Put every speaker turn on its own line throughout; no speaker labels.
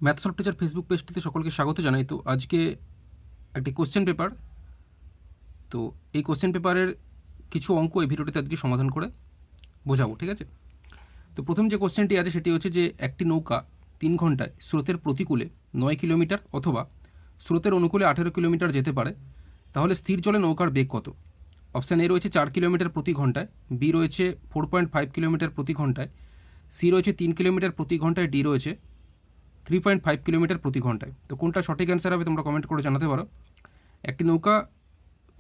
Math solve teacher Facebook পেজটিতে সকলকে স্বাগত জানাই। তো আজকে একটি কোশ্চেন পেপার, তো এই কোশ্চেন পেপারের কিছু অঙ্ক এই ভিডিওটিতে আজকে সমাধান করে বোঝাবো, ঠিক আছে? তো প্রথম যে কোশ্চেনটি আছে সেটি হচ্ছে যে একটি নৌকা 3 ঘন্টায় স্রোতের প্রতিকূলে 9 কিলোমিটার অথবা স্রোতের অনুকূলে 18 কিলোমিটার যেতে পারে, তাহলে স্থির জলে নৌকার বেগ কত? অপশান এ রয়েছে 4 কিলোমিটার প্রতি ঘন্টায়, বি রয়েছে 4.5 কিলোমিটার প্রতি ঘন্টায়, সি রয়েছে 3 কিলোমিটার প্রতি ঘন্টায়, ডি রয়েছে 3.5 কিলোমিটার প্রতি ঘন্টায়। তো কোনটা সঠিক অ্যান্সার হবে তোমরা কমেন্ট করে জানাতে পারো। একটি নৌকা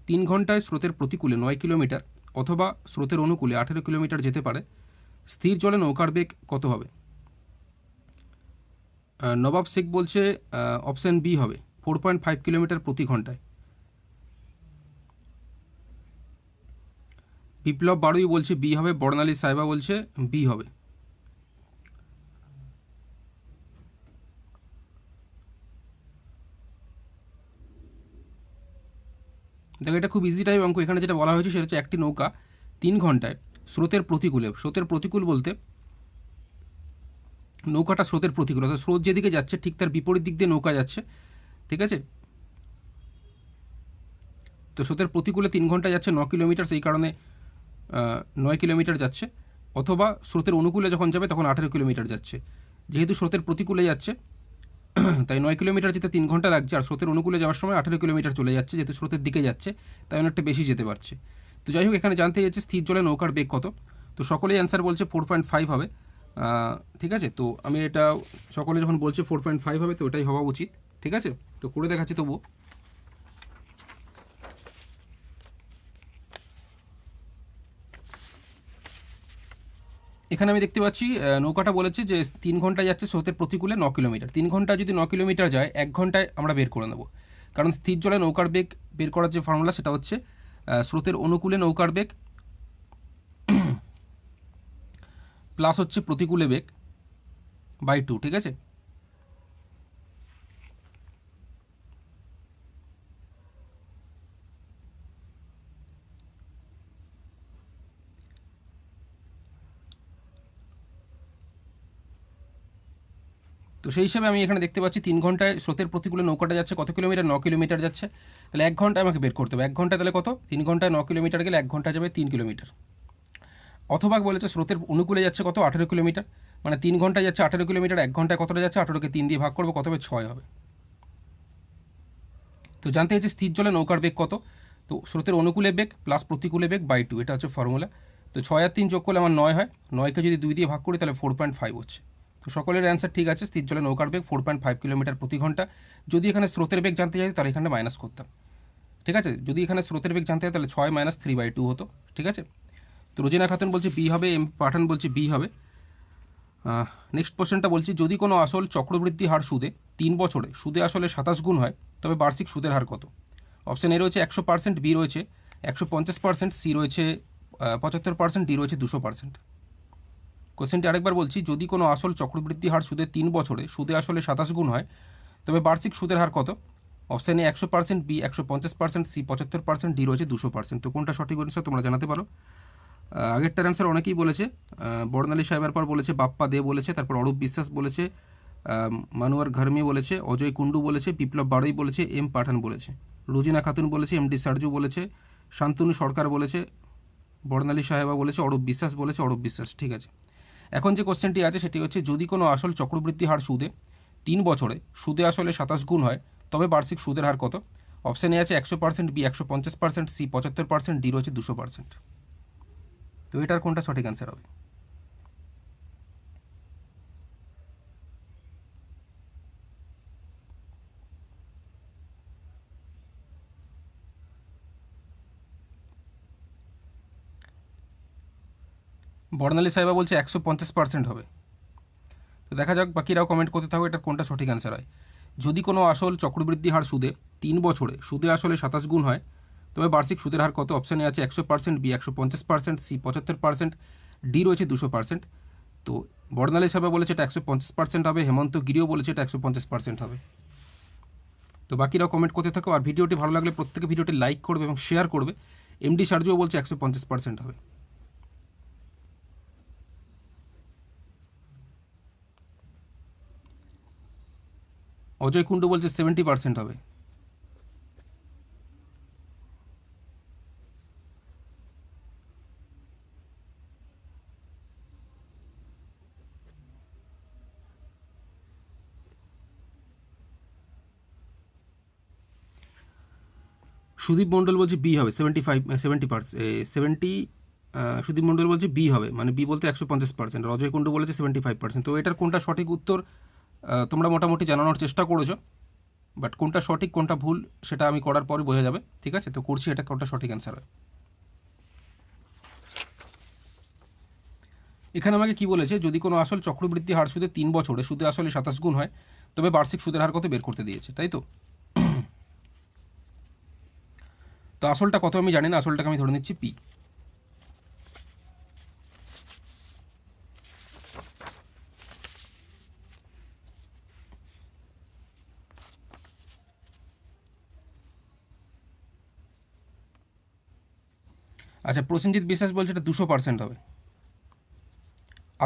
3 ঘন্টায় স্রোতের প্রতিকূলে 9 কিলোমিটার অথবা স্রোতের অনুকূলে 18 কিলোমিটার যেতে পারে, স্থির জলে নৌকার বেগ কত হবে? নবাব শেখ বলছে অপশান বি হবে 4.5 কিলোমিটার প্রতি ঘন্টায়। বিপ্লব বাড়ুই বলছে বি হবে, বর্ণালী সাহেবা বলছে বি হবে। দেখো এটা খুব ইজি টাইপ অঙ্ক। এখানে যেটা বলা হয়েছে সেটা হচ্ছে একটি নৌকা 3 ঘন্টায় স্রোতের প্রতিকূলে, স্রোতের প্রতিকূল বলতে নৌকাটা স্রোতের প্রতিকূল, অর্থাৎ স্রোত যেদিকে যাচ্ছে ঠিক তার বিপরীত দিক দিয়ে নৌকা যাচ্ছে, ঠিক আছে? তো স্রোতের প্রতিকূলে 3 ঘন্টা যাচ্ছে 9 কিলোমিটার, সেই কারণে 9 কিলোমিটার যাচ্ছে, অথবা স্রোতের অনুকূলে যখন যাবে তখন 18 কিলোমিটার যাচ্ছে। যেহেতু স্রোতের প্রতিকূলে যাচ্ছে তাই 9 কিলোমিটার যেতে 3 ঘন্টা লাগছে, আর স্রোতের অনুকূলে যাওয়ার সময় 18 কিলোমিটার চলে যাচ্ছে, যেহেতু স্রোতের দিকে যাচ্ছে তাই অনেকটা বেশি যেতে পারছে। তো যাই হোক, এখানে জানতে চাইছে স্থির জলে নৌকার বেগ কত। তো সকলেই অ্যান্সার বলছে 4.5 হবে, ঠিক আছে? তো আমি এটা সকলে যখন বলছে 4.5 হবে তো ওটাই হওয়া উচিত, ঠিক আছে? তো করে দেখাচ্ছি তবুও। এখানে আমি দেখতে পাচ্ছি নৌকাটা বলেছে যে 3 ঘন্টায় যাচ্ছে স্রোতের প্রতিকূলে 9 কিলোমিটার। 3 ঘন্টায় যদি 9 কিলোমিটার যায় 1 ঘন্টায় আমরা বের করে নেব, কারণ স্থির জলে নৌকার বেগ বের করার যে ফর্মুলা সেটা হচ্ছে স্রোতের অনুকূলে নৌকার বেগ প্লাস হচ্ছে প্রতিকূলে বেগ বাই 2, ঠিক আছে? তো সেই হিসাবে আমি এখানে দেখতে পাচ্ছি 3 ঘন্টায় স্রোতের প্রতিকূলে নৌকাটা যাচ্ছে কত কিলোমিটার? 9 কিলোমিটার যাচ্ছে। তাহলে 1 ঘন্টায় আমাকে বের করতে হবে। 1 ঘন্টায় তাহলে কত? 3 ঘন্টায় 9 কিলোমিটার গেলে 1 ঘন্টা যাবে 3 কিলোমিটার। অথবা বলেছে স্রোতের অনুকূলে যাচ্ছে কত? 18 কিলোমিটার, মানে 3 ঘন্টায় যাচ্ছে 18 কিলোমিটার, 1 ঘন্টায় কতটা যাচ্ছে? 18কে 3 দিয়ে ভাগ করবো, কত হবে? 6 হবে। তো জানতে হচ্ছে স্থির জলে নৌকার বেগ কত। তো স্রোতের অনুকূলে বেগ প্লাস প্রতিকূলে বেগ বাই 2, এটা হচ্ছে ফর্মুলা। তো 6 আর 3 যোগ করলে আমার 9 হয়, 9কে যদি 2 দিয়ে ভাগ করি তাহলে 4.5 হচ্ছে। তো সকলের অ্যান্সার ঠিক আছে, স্থির জলে নৌকার বেগ 4.5 কিলোমিটার প্রতি ঘন্টা। যদি এখানে স্রোতের বেগ জানতে চাই তাহলে এখানে মাইনাস করতাম, ঠিক আছে? যদি এখানে স্রোতের বেগ জানতে হয় তাহলে 6 মাইনাস 3/2 হতো, ঠিক আছে? তো রোজিনা খাতুন বলছে বি হবে, এম পাঠান বলছে বি হবে। নেক্সট কোশ্চেনটা বলছি, যদি কোনো আসল চক্রবৃদ্ধি হার সুদে 3 বছরে সুদে আসলে 27 গুণ হয় তবে বার্ষিক সুদের হার কত? অপশান এ রয়েছে 100%, বি রয়েছে 150%, সি রয়েছে 75%, ডি রয়েছে 200%। কোশ্চেনটি আরেকবার বলছি, যদি কোনো আসল চক্রবৃদ্ধি হার সুদে 3 বছরে সুদে আসলে 27 গুণ হয় তবে বার্ষিক সুদের হার কত? Option A 100%, B 150%, C 75%, D রয়েছে 200%। তো কোনটা সঠিক অ্যান্সার তোমরা জানাতে পারো। আগেরটার অ্যান্সার অনেকেই বলেছে। বর্ণালী সাহেবের পর বলেছে বাপ্পা দে বলেছে, তারপর অরূপ বিশ্বাস বলেছে, মানুয়ার ঘরমি বলেছে, অজয় কুন্ডু বলেছে, বিপ্লব বাড়ই বলেছে, এম পাঠান বলেছে, রুজিনা খাতুন বলেছে, এমডি সার্জু বলেছে, শান্তনু সরকার বলেছে, বর্ণালী সাহেবা বলেছে, অরূপ বিশ্বাস বলেছে, অরূপ বিশ্বাস, ঠিক আছে? এখন যে কোশ্চেনটি আছে সেটি হচ্ছে, যদি কোনো আসল চক্রবৃদ্ধি হার সুদে 3 বছরে সুদে আসলে 27 গুণ হয় তবে বার্ষিক সুদের হার কত? অপশান এ আছে 100%, বি 150%, সি 75%, ডি রয়েছে 200%। তো এটার কোনটা সঠিক অ্যান্সার হবে? বর্ণালী সাহেবা বলছে 150% হবে। তো দেখা যাক বাকিরাও কমেন্ট করতে থাকো এটার কোনটা সঠিক অ্যান্সার হয়। যদি কোনো আসল চক্রবৃদ্ধি হার সুদে 3 বছরে সুদে আসলে 27 গুণ হয় তবে বার্ষিক সুদের হার কত? অপশানে আছে 100%, বি 150%, সি 75%, ডি রয়েছে 200%। তো বর্ণালী সাহেবা বলেছে এটা 150% হবে, হেমন্ত গিরিও বলেছে এটা 150% হবে। তো বাকিরাও কমেন্ট করতে থাকো, আর ভিডিওটি ভালো লাগলে প্রত্যেকে ভিডিওটি লাইক করবে এবং শেয়ার করবে। এমডি সার্জুও বলছে 150% হবে। অজয় কুণ্ডু বলছে 70% হবে। সুদীপ মণ্ডল বলছে বি হবে 70। সুদীপ মণ্ডল বলছে বি হবে, মানে বি বলতে 150%। আর অজয় কুণ্ডু বলেছে 75%। তো এটার কোনটা সঠিক উত্তর তোমরা মোটামুটি জানানোর চেষ্টা করেছো, বাট কোনটা সঠিক কোনটা ভুল সেটা আমি করার পরে বোঝা যাবে। ঠিক আছে, তো করছি এটা কোনটা সঠিক অ্যান্সার হয়। এখানে আমাকে কি বলেছে, যদি কোনো আসল চক্রবৃদ্ধি হার সুদে 3 বছরে সুদে আসলে 27 গুণ হয় তবে বার্ষিক সুদের হার কত বের করতে দিয়েছে, তাই তো? তো আসলটা কত আমি জানি না, আসলটাকে আমি ধরে নিচ্ছি পি। আচ্ছা, প্রসেনজিৎ বিশ্বাস বলছে এটা 200% হবে।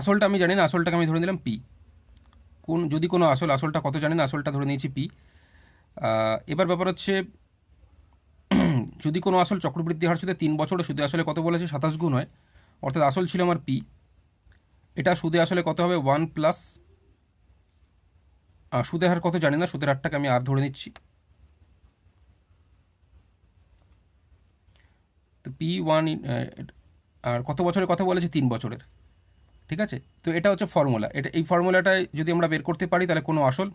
আসলটা আমি জানি না, আসলটাকে আমি ধরে নিলাম পি। যদি কোনো আসলটা কত জানি না, আসলটা ধরে নিয়েছি পি। এবার ব্যাপার হচ্ছে, যদি কোনো আসল চক্রবৃদ্ধি হার সুদে 3 বছরে সুদে আসলে কত বলেছে 27 গুণ হয়, অর্থাৎ আসল ছিল আমার পি, এটা সুদে আসলে কত হবে 1 প্লাস, সুদের হার কত জানি না, সুদের হারটাকে আমি আর ধরে নিচ্ছি। তো পি 1, আর কত বছরের কথা বলেছে 3 বছরের। ঠিক আছে, তো এটা হচ্ছে ফর্মুলা। এই ফর্মুলাটায় যদি আমরা বের করতে পারি তাহলে কোনো আসল,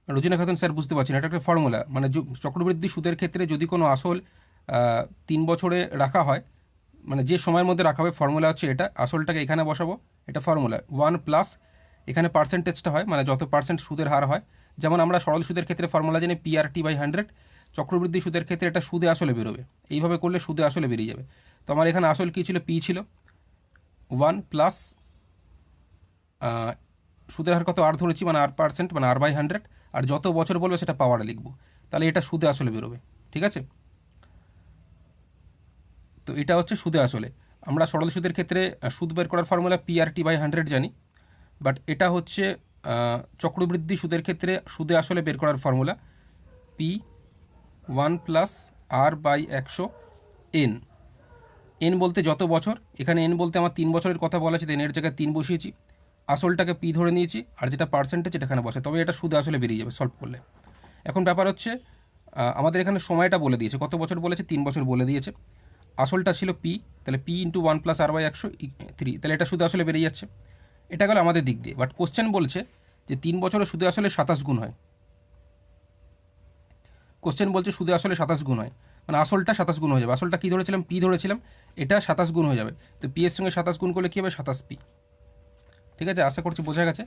রোজিনা খাতুন স্যার বুঝতে পারছেন, এটা একটা ফর্মুলা, মানে চক্রবৃদ্ধি সুদের ক্ষেত্রে যদি কোনো আসল 3 বছরে রাখা হয়, মানে যে সময়ের মধ্যে রাখা হবে, ফর্মুলা হচ্ছে এটা। আসলটাকে এখানে বসাবো, এটা ফর্মুলা 1 প্লাস, এখানে পার্সেন্টেজটা হয়, মানে যত পার্সেন্ট সুদের হার হয়। যেমন আমরা সরল সুদের ক্ষেত্রে ফর্মুলা জানি PRT/100, চক্রবৃদ্ধি সুদের ক্ষেত্রে এটা সুদে আসলে বেরোবে। এইভাবে করলে সুদে আসলে বেরিয়ে যাবে। তো আমার এখানে আসল কী ছিল, পি ছিল 1 প্লাস, সুদের হার কত আর ধরেছি, মানে R%, মানে R/100, আর যত বছর বলবে সেটা পাওয়ারে লিখবো, তাহলে এটা সুদে আসলে বেরোবে। ঠিক আছে, তো এটা হচ্ছে সুদে আসলে। আমরা সরল সুদের ক্ষেত্রে সুদ বের করার ফর্মুলা PRT/100 জানি, বাট এটা হচ্ছে চক্রবৃদ্ধি সুদের ক্ষেত্রে সুদে আসলে বের করার formula P1 plus R/100 N। N বলতে যত বছর, এখানে এন বলতে আমার 3 বছরের কথা বলা আছে, এর জায়গায় 3 বসিয়েছি, আসলটাকে পি ধরে নিয়েছি, আর যেটা পার্সেন্টেজ এটা এখানে বসে, তবে এটা সুদে আসলে বেরিয়ে যাবে সলভ করলে। এখন ব্যাপার হচ্ছে, আমাদের এখানে সময়টা বলে দিয়েছে, কত বছর বলেছে, 3 বছর বলে দিয়েছে। আসলটা ছিল পি, তাহলে P × 1 প্লাস R/100 3, তাহলে এটা সুদে আসলে বেরিয়ে যাচ্ছে। এটা গেল আমাদের দিক দিয়ে। বাট কোশ্চেন বলছে যে 3 বছরে সুদে আসলে 27 গুণ হয়। কোশ্চেন বলছে সুদে আসলে 27 গুণ হয়, মানে আসলটা 27 গুণ হয়ে যাবে। আসলটা কী ধরেছিলাম, পি ধরেছিলাম, এটা 27 গুণ হয়ে যাবে। তো পি এর সঙ্গে 27 গুণ করলে কী হবে, 27P। ঠিক আছে, আশা করছি বোঝা গেছে।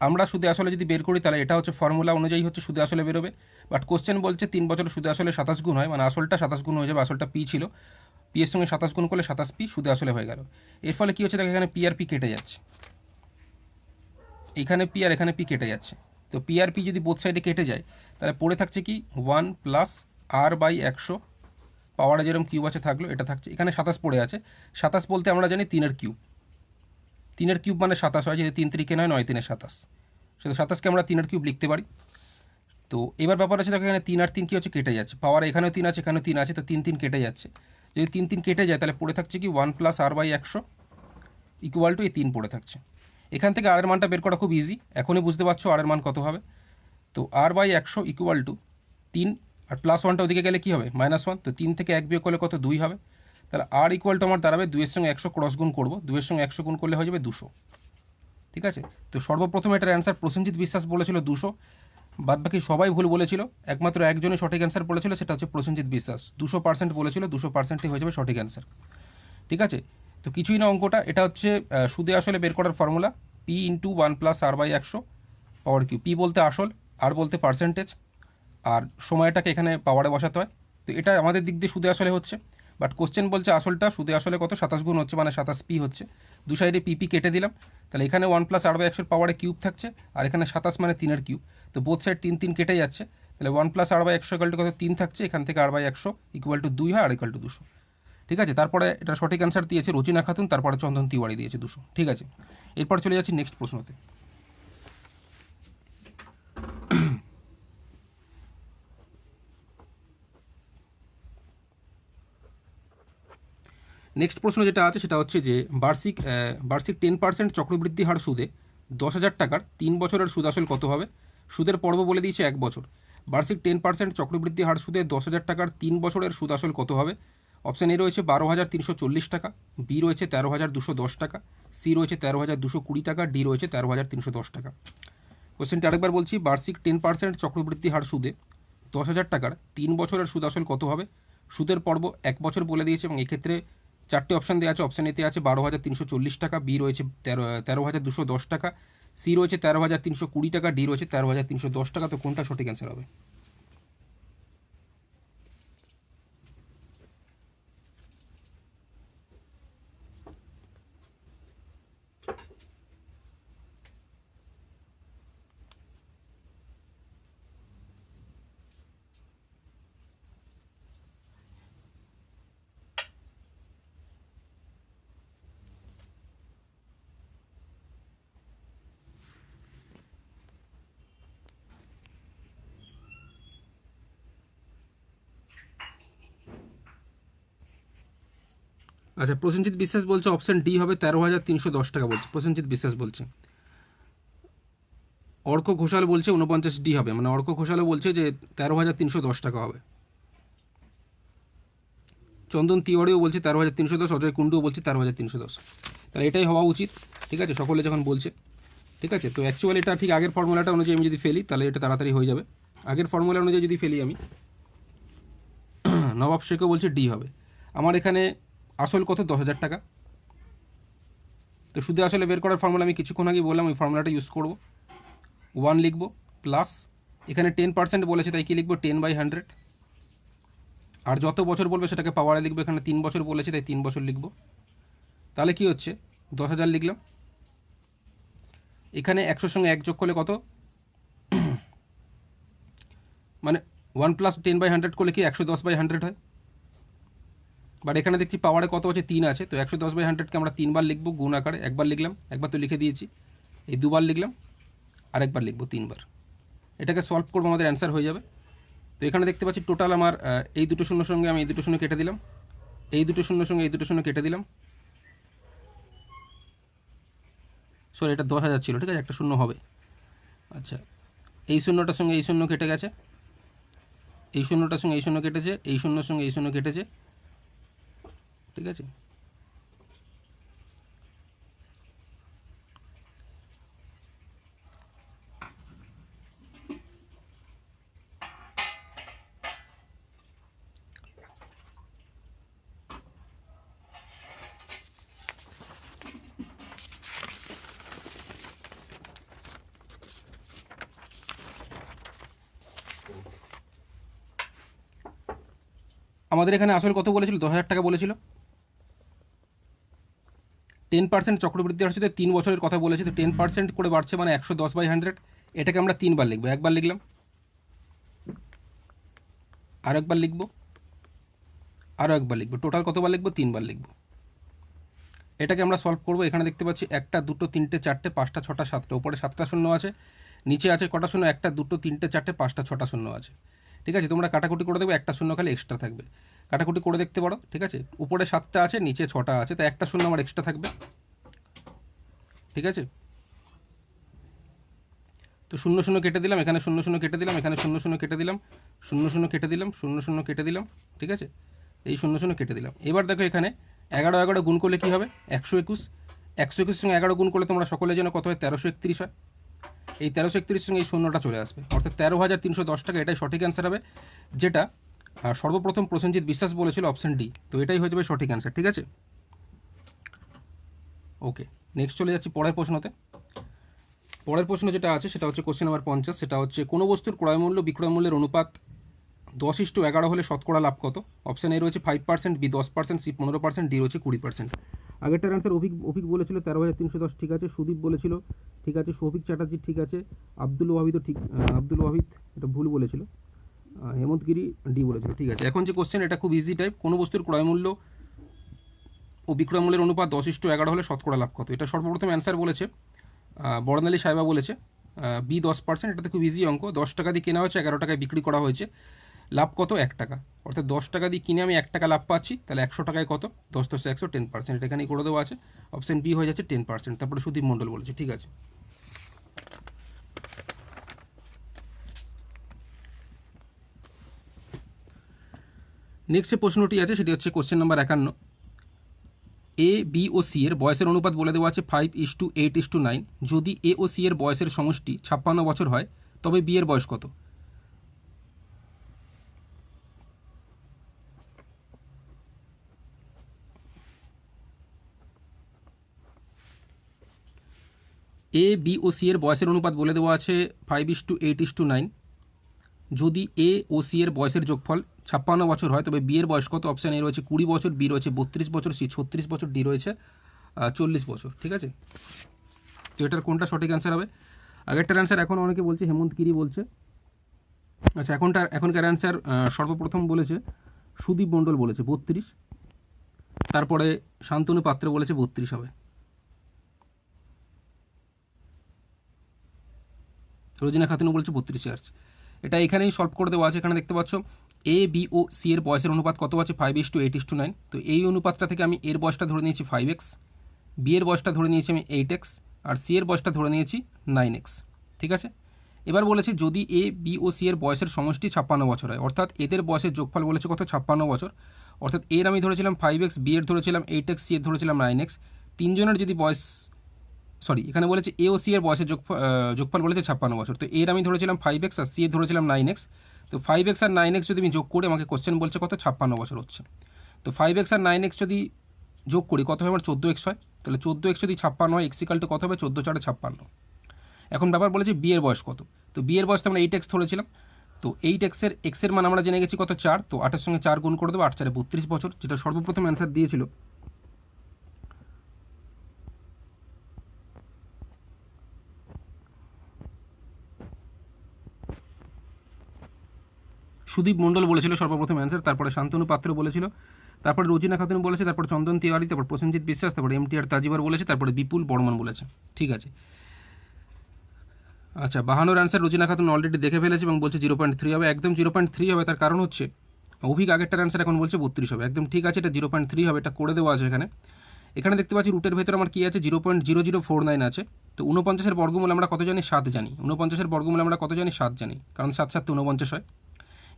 আমরা সুদে আসলে যদি বের করি তাহলে এটা হচ্ছে ফর্মুলা অনুযায়ী হচ্ছে সুদে আসলে বেরোবে। বাট কোশ্চেন বলছে 3 বছরে সুদে আসলে 27 গুণ হয়, মানে আসলটা 27 গুণ হয়ে যাবে। আসলটা পি ছিল, পি এর সঙ্গে 27 গুণ করলে 27P সুদে আসলে হয়ে গেল। এর ফলে কী হচ্ছে, দেখো এখানে পি আর পি কেটে যাচ্ছে, এখানে পি আর এখানে পি কেটে যাচ্ছে। তো পি আর পি যদি বোথ সাইডে কেটে যায় তাহলে পড়ে থাকছে কি 1 প্লাস R/100, পাওয়ারে যেরকম কিউব আছে থাকলো, এটা থাকছে এখানে 27 পড়ে আছে। 27 বলতে আমরা জানি 3-এর কিউব, 3-এর কিউব মানে 27 হয়, যদি 3 3 নয়, 9 3 27, সেটা 27কে আমরা 3-এর কিউব লিখতে পারি। তো এবার ব্যাপার আছে, দেখো এখানে 3 আর 3 কি হচ্ছে, কেটে যাচ্ছে, পাওয়ার এখানেও 3 আছে, এখানেও 3 আছে, তো 3 3 কেটে যাচ্ছে। যদি 3 3 কেটে যায় তাহলে পড়ে থাকছে কি 1 প্লাস R/100 ইকুয়াল টু এই 3 পড়ে থাকছে। এখান থেকে আর এর মানটা বের করা খুব ইজি, এখনই বুঝতে পারছো আর এর মান কত হবে। তো R/100 ইকুয়াল টু 3, আর প্লাস 1টা ওদিকে গেলে কী হবে, -1, তো 3 থেকে 1 বিয়োগ করলে কত, 2 হবে। তাহলে আর ইকুয়াল টু আমার দাঁড়াবে 2 এর সঙ্গে 100 ক্রস গুণ করবো, 2 এর সঙ্গে 100 গুণ করলে হয়ে যাবে 200। ঠিক আছে, তো সর্বপ্রথম এটার অ্যান্সার প্রসেনজিৎ বিশ্বাস বলেছিল 200, বাদ বাকি সবাই ভুল বলেছিল, একমাত্র একজনই সঠিক অ্যান্সার বলেছিল, সেটা হচ্ছে প্রসেনজিৎ বিশ্বাস। 200% বলেছিল, 200%ই হয়ে যাবে সঠিক অ্যান্সার। ঠিক আছে, তো কিছুই না অঙ্কটা, এটা হচ্ছে সুদে আসলে বের করার ফর্মুলা P × 1 প্লাস R/100 পাওয়ার কিউ। পি বলতে আসল, আর বলতে পার্সেন্টেজ, আর সময়টাকে এখানে পাওয়ারে বসাতে হয়। তো এটা আমাদের দিক দিয়ে সুদে আসলে হচ্ছে। বাট কোশ্চেন বলছে আসলটা সুদে আসলে কত, 27 গুণ হচ্ছে, মানে 27P হচ্ছে। দু সাইডে পিপি কেটে দিলাম, তাহলে এখানে 1 প্লাস R/100 পাওয়ারে কিউব থাকছে, আর এখানে 27 মানে 3-এর কিউব। তো বোথ সাইড 3 3 কেটে যাচ্ছে, তাহলে 1 প্লাস R/100 ইকুয়াল টু কত, 3 থাকছে, এখান থেকে R/100 ইকুয়াল টু 2 হয়, আর ইকুয়াল টু 200। ঠিক আছে, তারপরে এটা সঠিক অ্যান্সার দিয়েছে রোজিনা খাতুন, তারপরে চন্দন তিওয়ারি দিয়েছে 200। ঠিক আছে, এরপর চলে যাচ্ছি নেক্সট প্রশ্নতে। নেক্সট প্রশ্ন যেটা আছে সেটা হচ্ছে যে বার্ষিক 10% চক্রবৃদ্ধি হার সুদে 10,000 টাকার 3 বছরের সুদ আসল কত হবে? সুদের পর্ব বলে দিয়েছে 1 বছর। বার্ষিক 10% চক্রবৃদ্ধি হার সুদে 10,000 টাকার 3 বছরের সুদ আসল কত হবে? অপশান এ রয়েছে 12,340 টাকা, বি রয়েছে 13,210 টাকা, সি রয়েছে 13,220 টাকা, ডি রয়েছে 13,310 টাকা। কোশ্চেনটা আরেকবার বলছি, বার্ষিক 10% চক্রবৃদ্ধি হার সুদে 10,000 টাকার 3 বছরের সুদ আসল কত হবে? সুদের পর্ব 1 বছর বলে দিয়েছে এবং এক্ষেত্রে 4টে অপশান দেওয়া আছে। অপশান এতে আছে 12,340 টাকা, বি রয়েছে 13,210 টাকা, সি রয়েছে 13,320 টাকা, ডি রয়েছে 13,310 টাকা। তো কোনটা সঠিক অ্যান্সার হবে? আচ্ছা, প্রসেনজিৎ বিশ্বাস বলছে অপশন ডি হবে 13,310 টাকা বলছে। প্রসেনজিৎ বিশ্বাস বলছে। অর্ক ঘোষাল বলছে 49 ডি হবে, মানে অর্ক ঘোষালও বলছে যে 13,310 টাকা হবে। চন্দন তিওয়ারিও বলছে 13,310, অজয় কুণ্ডুও বলছে 13,310। তাহলে এটাই হওয়া উচিত, ঠিক আছে, সকলে যখন বলছে। ঠিক আছে, তো অ্যাকচুয়ালি এটা ঠিক আগের ফর্মুলাটা অনুযায়ী আমি যদি ফেলি তাহলে এটা তাড়াতাড়ি হয়ে যাবে। আগের ফর্মুলা অনুযায়ী যদি ফেলি আমি, নবাব শেখও বলছে ডি হবে। আমার এখানে আসল কত? 10,000 টাকা। তো সুদে আসলে বের করার ফর্মুলা আমি কিছুক্ষণ আগে বললাম, ওই ফর্মুলাটা ইউজ করব। 1 লিখব প্লাস এখানে 10% বলেছে তাই কি লিখবো? 10/100। আর যত বছর বলবে সেটাকে পাওয়ারে লিখবো। এখানে 3 বছর বলেছে তাই 3 বছর লিখবো। তাহলে কি হচ্ছে? 10,000 লিখলাম। এখানে 100 সঙ্গে 1 যোগ করলে কত? মানে 1 + 10/100 করলে কি 110/100 হয়? বাট এখানে দেখছি পাওয়ারে কত আছে? 3 আছে। তো 110/100কে আমরা 3 বার লিখবো গুণ আকারে। একবার লিখলাম, একবার তো লিখে দিয়েছি, এই 2 বার লিখলাম, আর একবার লিখবো 3 বার। এটাকে সলভ করবো, আমাদের অ্যান্সার হয়ে যাবে। তো এখানে দেখতে পাচ্ছি টোটাল আমার এই দুটো শূন্যর সঙ্গে আমি এই দুটো শূন্য কেটে দিলাম, এই দুটো শূন্যর সঙ্গে এই দুটো শূন্য কেটে দিলাম। সরি, এটা 10,000 ছিল, ঠিক আছে, একটা শূন্য হবে। আচ্ছা, এই শূন্যটার সঙ্গে এই শূন্য কেটে গেছে, এই শূন্যটার সঙ্গে এই শূন্য কেটেছে, এই শূন্যর সঙ্গে এই শূন্য কেটেছে, ঠিক আছে। আমাদের এখানে আসল কত বলেছিল? 10,000 টাকা বলেছিল। 10% চক্রবৃদ্ধি হার সুদে 3 বছরের কথা বলেছে, তো 10% করে বাড়ছে মানে 110/100। এটাকে আমরা 3 বার লিখবো। একবার লিখলাম, আর একবার লিখবো, আরও একবার লিখবো। টোটাল কতবার লিখবো? 3 বার লিখবো। এটাকে আমরা সলভ করবো। এখানে দেখতে পাচ্ছি 1, 2, 3, 4, 5, 6, 7। উপরে 7টা শূন্য আছে, নিচে আছে কটা শূন্য? 1, 2, 3, 4, 5, 6টা শূন্য আছে, ঠিক আছে। তোমরা কাটাকুটি করে দেবে, একটা শূন্য খালি এক্সট্রা থাকবে। কাটাকুটি করে দেখতে পারো, ঠিক আছে। উপরে 7টা আছে, নিচে 6টা আছে, তাই একটা শূন্য আমার এক্সট্রা থাকবে, ঠিক আছে। তো 0, 0 কেটে দিলাম, এখানে 0, 0 কেটে দিলাম, এখানে 0, 0 কেটে দিলাম, 0, 0 কেটে দিলাম, 0, 0 কেটে দিলাম, ঠিক আছে। এই 0, 0 কেটে দিলাম। এবার দেখো এখানে 11, 11 গুণ করলে কী হবে? 121। 121 সঙ্গে 11 গুণ করলে তোমরা সকলের জন্য কত হয়? 1331 হয়। এই 1331 সঙ্গে এই শূন্যটা চলে আসবে, অর্থাৎ 13,310 টাকা। এটাই সঠিক অ্যান্সার হবে, যেটা সর্বপ্রথম প্রসেনজিৎ বিশ্বাস বলেছিল, অপশন ডি। তো এটাই হয়ে যাবে সঠিক অ্যান্সার, ঠিক আছে। ওকে, নেক্সট চলে যাচ্ছি পরের প্রশ্নতে। পরের প্রশ্ন যেটা আছে সেটা হচ্ছে কোশ্চেন নাম্বার 50। সেটা হচ্ছে কোনো বস্তুর ক্রয় মূল্য বিক্রয় মূল্যের অনুপাত 10:11 হলে শতকরা লাভ কত? অপশন এ রয়েছে 5%, বি 10%, সি 15%, ডি রয়েছে 20%। আগেরটার অ্যান্সার অভিক বলেছিল 13,310, ঠিক আছে। সুদীপ বলেছিল, ঠিক আছে। শৌভিক চ্যাটার্জি, ঠিক আছে। আব্দুল ওয়াহিদও ঠিক, আব্দুল ওয়াহিদ এটা ভুল বলেছিল। হেমন্তগিরি ডি বলেছিল, ঠিক আছে। এখন যে কোশ্চেন, এটা খুব ইজি টাইপ। কোনো বস্তুর ক্রয় মূল্য ও বিক্রয় মূল্যের অনুপাত 10:11 হলে শতকরা লাভ কত? এটা সর্বপ্রথম অ্যান্সার বলেছে বর্ণালী সাহেবা বলেছে বি 10%। এটাতে খুব ইজি অঙ্ক। 10 টাকা দিয়ে কেনা হয়েছে, 11 টাকায় বিক্রি করা হয়েছে। লাভ কত 1 টাকা, অর্থাৎ 10 টাকা দিয়ে কিনে আমি 1 টাকা লাভ পাচ্ছি, তাহলে 100 টাকায় কত 10 10 100 10%, এটা এখানেই করে দেওয়া আছে। অপশন বি হয়ে যাচ্ছে 10%। তারপরে সুদীপ মণ্ডল বলেছে, ঠিক আছে। নেক্সট যে প্রশ্নটি আছে সেটি হচ্ছে question number 51। A B O C এর বয়সের অনুপাত বলে দেওয়া আছে 5:8:9। যদি এ ও সি এর বয়সের সমষ্টি 56 বছর হয় তবে বি এর বয়স কত? এ বি ও সি এর বয়সের অনুপাত বলে দেওয়া আছে 5:8:9। যদি এ ও সি এর বয়সের যোগফল 56 বছর হয় তবে বি এর বয়স কত? অপশান এ রয়েছে 20 বছর, বি রয়েছে 32 বছর, সি 36 বছর, ডি রয়েছে 40 বছর, ঠিক আছে। তো এটার কোনটা সঠিক অ্যান্সার হবে? আগেরটার অ্যান্সার এখন অনেকে বলছে হেমন্ত গিরি বলছে। আচ্ছা, এখনকার অ্যান্সার সর্বপ্রথম বলেছে সুদীপ মণ্ডল বলেছে 32, তারপরে শান্তনু পাত্র বলেছে 32 হবে। রোজিনা খাতুনও বলছে 32 আসছে। এটা এখানেই সলভ করে দেওয়া আছে। এখানে দেখতে পাচ্ছ এ বি ও সি এর বয়সের অনুপাত কত আছে? 5:8:9। তো এই অনুপাতটা থেকে আমি এর বয়সটা ধরে নিয়েছি 5x, বি এর বয়সটা ধরে নিয়েছি আমি 8x, আর সি এর বয়সটা ধরে নিয়েছি 9x, ঠিক আছে। এবার বলেছে যদি এ বি ও সি এর বয়সের সমষ্টি 56 বছর হয়, অর্থাৎ এদের বয়সের যোগফল বলেছে কত? 56 বছর। অর্থাৎ এর আমি ধরেছিলাম 5x, বি এর ধরেছিলাম 8x, সি এর ধরেছিলাম 9x। তিনজনের যদি বয়স, সরি এখানে বলেছে এ ও সি এর বয়সের যোগফল বলেছে 56 বছর। তো এর আমি ধরেছিলাম 5x আর সি এর ধরেছিলাম 9x। তো 5x আর 9x যদি আমি যোগ করি, আমাকে কোশ্চেন বলছে কত? 56 বছর হচ্ছে। তো 5x আর 9x যদি যোগ করি কত হয়? আমার 14x হয়। তাহলে 14x যদি 56 হয়, এক্স ইকাল টু কত হবে? 14 4 56। এখন ব্যাপার বলেছে বি এর বয়স কত। তো বি এর বয়স তো আমরা 8x ধরেছিলাম। তো 8x এর x এর মান আমরা জেনে গেছি কত? 4। তো 8 এর সঙ্গে 4 গুণ করে দেবো, 8 4 32 বছর, যেটা সর্বপ্রথম অ্যান্সার দিয়েছিল সুদীপ মণ্ডল বলেছিল সর্বপ্রথম অ্যান্সার, তারপরে শান্তনু পাত্র বলেছিল, তারপরে রোজিনা খাতুন বলেছে, তারপর চন্দন তিওয়ারি, তারপর প্রসেনজিৎ বিশ্বাস, তারপরে এমটিআর তাজিবার বলেছে, তারপরে বিপুল বর্মন বলেছে, ঠিক আছে। আচ্ছা, 52 অ্যান্সার রোজিনা খাতুন অলরেডি দেখে ফেলেছে এবং বলছে 0.3 হবে। একদম 0.3 হবে। তার কারণ হচ্ছে অভিক আগেরটার অ্যান্সার এখন বলছে 32 হবে। একদম ঠিক আছে, এটা 0.3 হবে, এটা করে দেওয়া আছে এখানে। এখানে দেখতে পাচ্ছি রুটের ভেতরে আমার কি আছে? 0.0049 আছে। তো 49-এর বর্গমূল আমরা কত জানি? 7 জানি। 49-এর বর্গমূল আমরা কত জানি? 7 জানি, কারণ 7 7 49 হয়।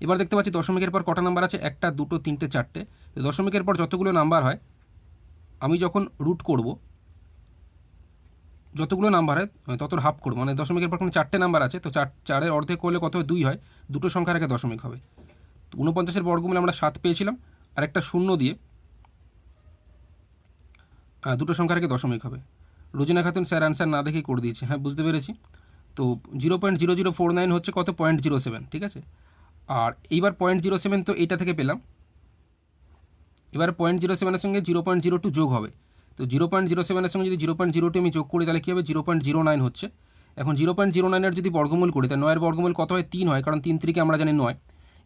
এবার দেখতে পাচ্ছি দশমিকের পর কটা নাম্বার আছে? 1 2 3 4। তো দশমিকের পর যতগুলো নাম্বার হয় আমি যখন রুট করব, যতগুলো নাম্বার হয় তত হাফ করব, মানে দশমিকের পর কোনো 4টে নাম্বার আছে, তো 4-4-এর অর্ধেক করলে কত হয়? 2 হয়। দুটো সংখ্যার আগে দশমিক হবে। তো 49-এর বর্গমূলে আমরা 7 পেয়েছিলাম, আর একটা শূন্য দিয়ে দুটো সংখ্যার আগে দশমিক হবে। রোজিনা খাতুন স্যার অ্যান্সার না দেখেই করে দিয়েছে। হ্যাঁ, বুঝতে পেরেছি। তো 0.0049 হচ্ছে কত? 0.07, ঠিক আছে। আর এইবার 0.07 তো এইটা থেকে পেলাম। এবার 0.07-এর সঙ্গে 0.02 যোগ হবে। তো 0.07-এর সঙ্গে যদি 0.02 আমি যোগ করি তাহলে কী হবে? 0.09 হচ্ছে। এখন 0.09-এর যদি বর্গমূল করি, তাহলে 9-এর বর্গমূল কত হয়? 3 হয়, কারণ 3 3-কে আমরা জানি 9।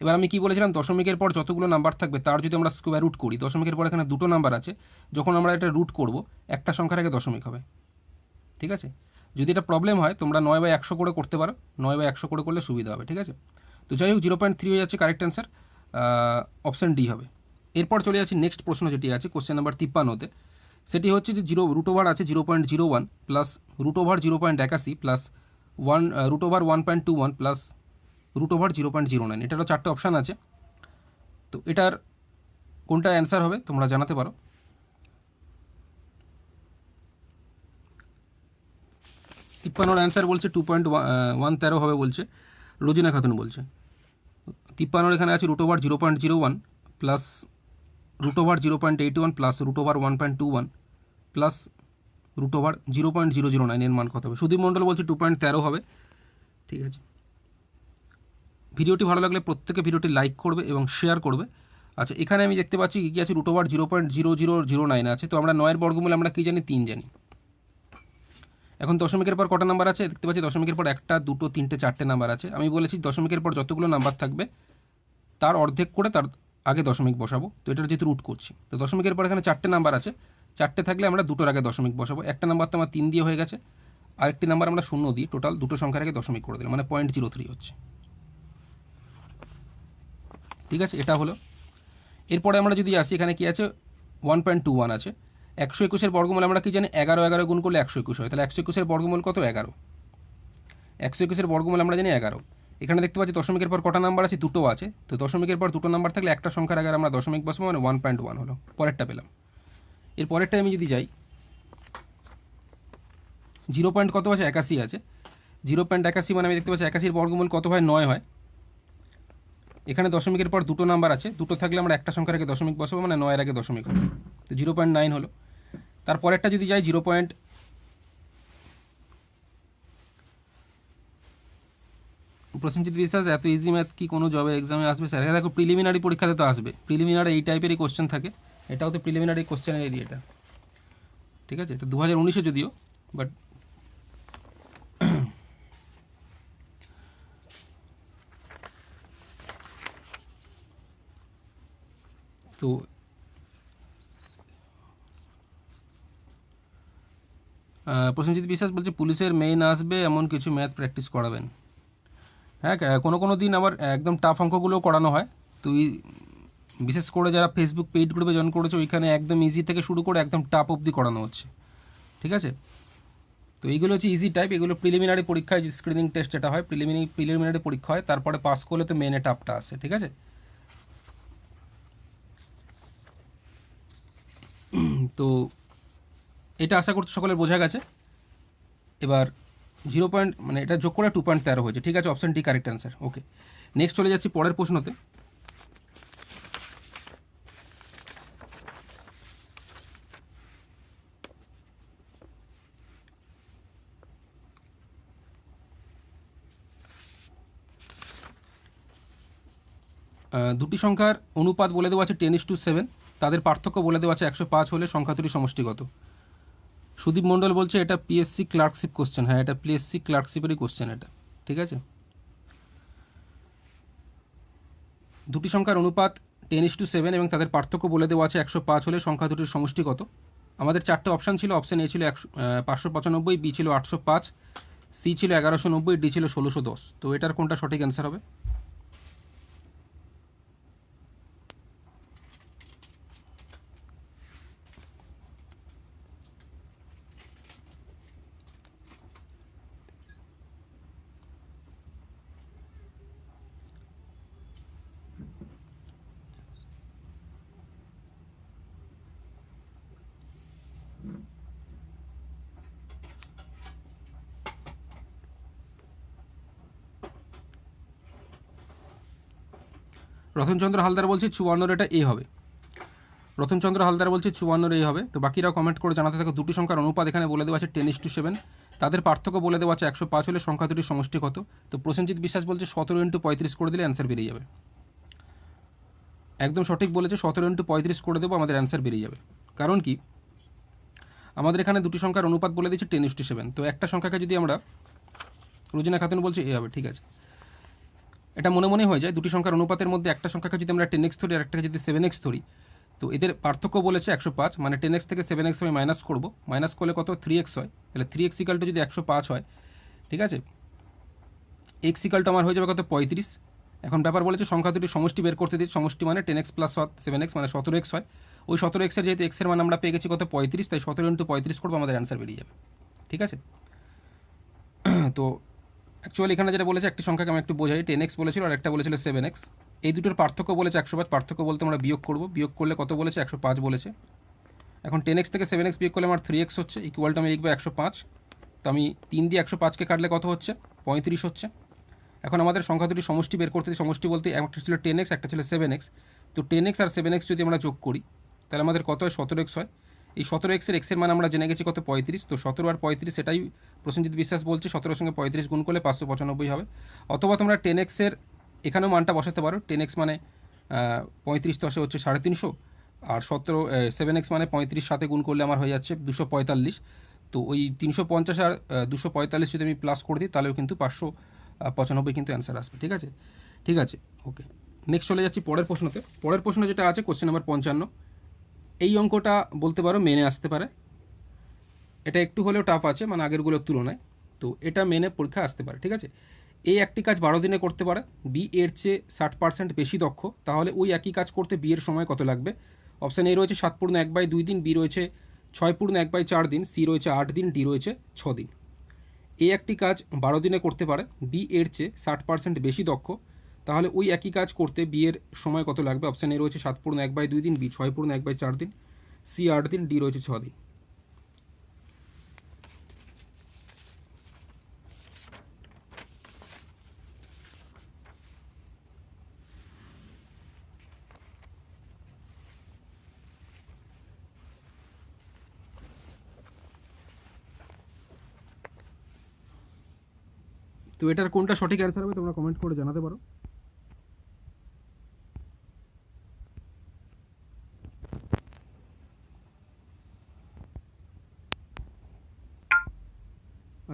এবার আমি কি বলেছিলাম? দশমিকের পর যতগুলো নাম্বার থাকবে তার যদি আমরা স্কোয়ার রুট করি, দশমিকের পর এখানে দুটো নাম্বার আছে, যখন আমরা এটা রুট করব একটা সংখ্যার আগে দশমিক হবে, ঠিক আছে। যদি এটা প্রবলেম হয় তোমরা 9/100 করে করতে পারো, 9/100 করে করলে সুবিধা হবে, ঠিক আছে। তো যাই হোক, 0.3 হয়ে যাচ্ছে কারেক্ট অ্যান্সার, অপশান ডি হবে। এরপর চলে যাচ্ছি নেক্সট প্রশ্ন, যেটি আছে কোশ্চেন নাম্বার 53-তে। সেটি হচ্ছে যে রুট ওভার আছে 0.01 plus root over 0.81 plus 1 root over 1.21 plus root over 0.09। এটারও 4টে অপশান আছে। তো এটার কোনটা অ্যান্সার হবে তোমরা জানাতে পারো। 53-এর অ্যান্সার বলছে 2.113 হবে বলছে, রোজিনা খাতুন বলছে। 53-এর এখানে আছে root over 0.01 plus root over 0.81 plus root over 1.21 plus root over 0.009 এর মান কত হবে? সুদীপ মণ্ডল বলছে 2.13 হবে, ঠিক আছে। ভিডিওটি ভালো লাগলে প্রত্যেকে ভিডিওটি লাইক করবে এবং শেয়ার করবে। আচ্ছা, এখানে আমি দেখতে পাচ্ছি কী আছে? রুট ওভার 0.0009 আছে। তো আমরা 9-এর বর্গমূল আমরা কী জানি? 3 জানি। এখন দশমিকের পর কটা নাম্বার আছে? দেখতে পাচ্ছি দশমিকের পর 1 2 3 4টে নাম্বার আছে। আমি বলেছি দশমিকের পর যতগুলো নাম্বার থাকবে তার অর্ধেক করে তার আগে দশমিক বসাবো। তো এটার যেহেতু রুট করছি, তো দশমিকের পর এখানে 4টে নাম্বার আছে, 4টে থাকলে আমরা দুটোর আগে দশমিক বসাবো। একটা নাম্বার তো আমার 3 দিয়ে হয়ে গেছে, আরেকটি নাম্বার আমরা 0 দিয়ে, টোটাল দুটো সংখ্যার আগে দশমিক করে দিলাম, মানে 0.03 হচ্ছে। ঠিক আছে, এটা হলো। এরপরে আমরা যদি আসি, এখানে কি আছে 1.21 আছে। 121-এর বর্গমূল আমরা কি জানি, 11 গুণ করলে 121 হয়, তাহলে 121-এর বর্গমূল কত, 11। 121-এর বর্গমূল আমরা জানি 11। এখানে দেখতে পাচ্ছি দশমিকের পর কটা নাম্বার আছে, দুটো আছে। তো দশমিকের পর দুটো নাম্বার থাকলে একটা সংখ্যার আগে আমরা দশমিক বসাবো, মানে 1.1 হলো, পরেরটা পেলাম। এর পরেরটা আমি যদি যাই, 0 পয়েন্ট কত আছে, 81 আছে। 0.81 মানে আমি দেখতে পাচ্ছি 81-এর বর্গমূল কত হয়, 9 হয়। এখানে দশমিকের পর দুটো নাম্বার আছে, দুটো থাকলে আমরা একটা সংখ্যার আগে দশমিক বসাবো, মানে 9-এর আগে দশমিক হবে, তো 0.9 হলো। তারপরেরটা যদি যাই, প্রসেনজিৎ বিশ্বাস, এত ইজি ম্যাথ কি কোনো জবে এক্সামে আসবে স্যার? দেখো প্রিলিমিনারি পরীক্ষাতে তো আসবে, প্রিলিমিনারি এই টাইপেরই কোশ্চেন থাকে, এটাও তো প্রিলিমিনারি কোশ্চেনের এরিয়াটা, ঠিক আছে। এটা 2019-এ যদিও, বাট তো প্রসেনজিৎ বিশ্বাস বলছে পুলিশের মেইন আসবে এমন কিছু ম্যাথ প্র্যাকটিস করাবেন। হ্যাঁ, কোনো দিন আবার একদম টাফ অঙ্কগুলোও করানো হয়। তো বিশেষ করে যারা ফেসবুক পেইড গ্রুপে জয়েন করেছে, ওইখানে একদম ইজি থেকে শুরু করে একদম টাফ অবধি করানো হচ্ছে, ঠিক আছে। তো এইগুলো হচ্ছে ইজি টাইপ, এগুলো প্রিলিমিনারি পরীক্ষায় যে স্ক্রিনিং টেস্ট যেটা হয়, প্রিলিমিনারি পরীক্ষা হয়, তারপরে পাস করলে তো মেনে টাফটা আসে, ঠিক আছে। তো এটা আশা করছি সকলের বোঝা গেছে। এবার 0 পয়েন্ট মানে এটা যোগ করে 2.13 হয়েছে, ঠিক আছে, অপশন ডি কারেক্ট অ্যান্সার। ওকে, নেক্সট চলে যাচ্ছি পরের প্রশ্নতে। দুটি সংখ্যার অনুপাত বলে দেওয়া আছে 10:7, তাদের পার্থক্য বলে দেওয়া আছে 105 হলে সংখ্যা দুটি সমষ্টিগত। সুদীপ মণ্ডল বলছে এটা পিএসসি ক্লার্কশিপ কোশ্চেন। হ্যাঁ, এটা পিএসসি ক্লার্কশিপেরই কোশ্চেন এটা, ঠিক আছে। দুটি সংখ্যার অনুপাত 10:7 এবং তাদের পার্থক্য বলে দেওয়া আছে 105 হলে সংখ্যা দুটির সমষ্টিগত। আমাদের চারটে অপশান ছিল, অপশান এ ছিল 595, বি ছিল 805, সি ছিল 1190, ডি ছিল 1610। তো এটার কোনটা সঠিক অ্যান্সার হবে? রতনচন্দ্র হালদার বলছে 54, এটা এ হবে। রতনচন্দ্র হালদার বলছে 54 এই হবে। তো বাকিরাও কমেন্ট করে জানাতে থাকো। দুটি সংখ্যার অনুপাত এখানে বলে দেওয়া আছে 10:7, তাদের পার্থক্য বলে দেওয়া আছে 105 হলে সংখ্যা দুটির সমষ্টি কত। তো প্রসেনজিৎ বিশ্বাস বলছে 17 × 35 করে দিলে অ্যান্সার বেরিয়ে যাবে। একদম সঠিক বলেছে, 17 × 35 করে দেবো, আমাদের অ্যান্সার বেরিয়ে যাবে। কারণ কি, আমাদের এখানে দুটি সংখ্যার অনুপাত বলে দিচ্ছে 10:7। তো একটা সংখ্যাকে যদি আমরা, রোজিনা খাতুন বলছে এ হবে, ঠিক আছে। এটা মনে মনে হয়ে যায়, দুটি সংখ্যার অনুপাতের মধ্যে একটা সংখ্যাকে যদি আমরা 10x ধরি আর একটাকে যদি 7x ধরি, তো এদের পার্থক্য বলেছে 105, মানে 10x থেকে 7x আমি মাইনাস করবো, মাইনাস করলে কত 3x হয়, তাহলে 3x = যদি 105 হয়, ঠিক আছে, x = আমার হয়ে যাবে কত 35। এখন ব্যাপার বলেছে সংখ্যা দুটি সমষ্টি বের করতে দিই, সমষ্টি মানে 10x + 7x মানে 17x হয়। ওই 17x এর যেহেতু x এর মান আমরা পেয়ে গেছি কত 35, তাই 17 × 35 করবো, আমাদের অ্যান্সার বেরিয়ে যাবে, ঠিক আছে। তো অ্যাকচুয়ালি এখানে যেটা বলেছে, একটি সংখ্যাকে আমি একটু বোঝাই, 10x বলেছিল আর একটা বলেছিল 7x। এই দুটোর পার্থক্য বলেছে 105, পার্থক্য বলতে আমরা বিয়োগ করব, বিয়োগ করলে কত বলেছে 105 বলেছে। এখন 10x থেকে 7x বিয়োগ করলে আমার 3x হচ্ছে, ইকুয়াল টু আমি লিখবো 105। তো আমি 3 দিয়ে 105কে কাটলে কত হচ্ছে 35 হচ্ছে। এখন আমাদের সংখ্যা দুটি সমষ্টি বের করতে, সমষ্টি বলতে একটা ছিল 10x, একটা ছিল 7x। তো 10x আর 7x যদি আমরা যোগ করি, তাহলে আমাদের কত হয় 17x হয়। এই 17x এর x এর মান আমরা জেনে গেছি কত 35। তো 17 আর 35, সেটাই প্রসেনজিৎ বিশ্বাস বলছে 17 সঙ্গে 35 গুণ করলে 595 হবে। অথবা তোমরা 10x এর এখানেও মানটা বসাতে পারো, 10x মানে 35 10 হচ্ছে 350, আর 7x মানে 35 সাথে গুণ করলে আমার হয়ে যাচ্ছে 245। তো ওই 350 আর 245 যদি আমি প্লাস করে দিই, তাহলেও কিন্তু 595 কিন্তু অ্যান্সার আসবে, ঠিক আছে। ঠিক আছে, ওকে, নেক্সট চলে যাচ্ছি পরের প্রশ্নতে। পরের প্রশ্ন যেটা আছে কোশ্চেন নাম্বার 55, এই অঙ্কটা বলতে পারো মেনে আসতে পারে, এটা একটু হলেও টাফ আছে মানে আগেরগুলোর তুলনায়। তো এটা মেনে পরীক্ষা আসতে পারে, ঠিক আছে। এ একটি কাজ 12 দিনে করতে পারে, বি এর চেয়ে 60% বেশি দক্ষ, তাহলে ওই একই কাজ করতে বি এর সময় কত লাগবে? অপশান এ রয়েছে 7/1/2 দিন, বি রয়েছে 6/1/4 দিন, সি রয়েছে 8 দিন, ডি রয়েছে 6 দিন। এ একটি কাজ 12 দিনে করতে পারে, বি এর চেয়ে 60% বেশি দক্ষ, তাহলে ওই একই কাজ করতে বি এর সময় কত লাগবে? অপশান এ রয়েছে 7/1/2 দিন, বি 6/1/4 দিন, সি 8 দিন, ডি রয়েছে 6 দিন। তো এটার কোনটা সঠিক অ্যান্সার হবে তোমরা কমেন্ট করে জানাতে পারো।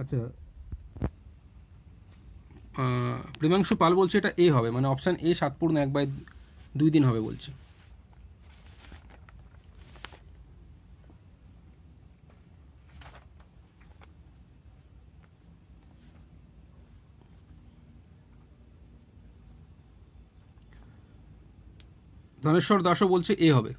আচ্ছা, প্রেমাংশু পাল বলছে এটা এ হবে, মানে অপশান এ 7/1/2 দিন হবে বলছে। ধনেশ্বর দাসও বলছে এ হবে।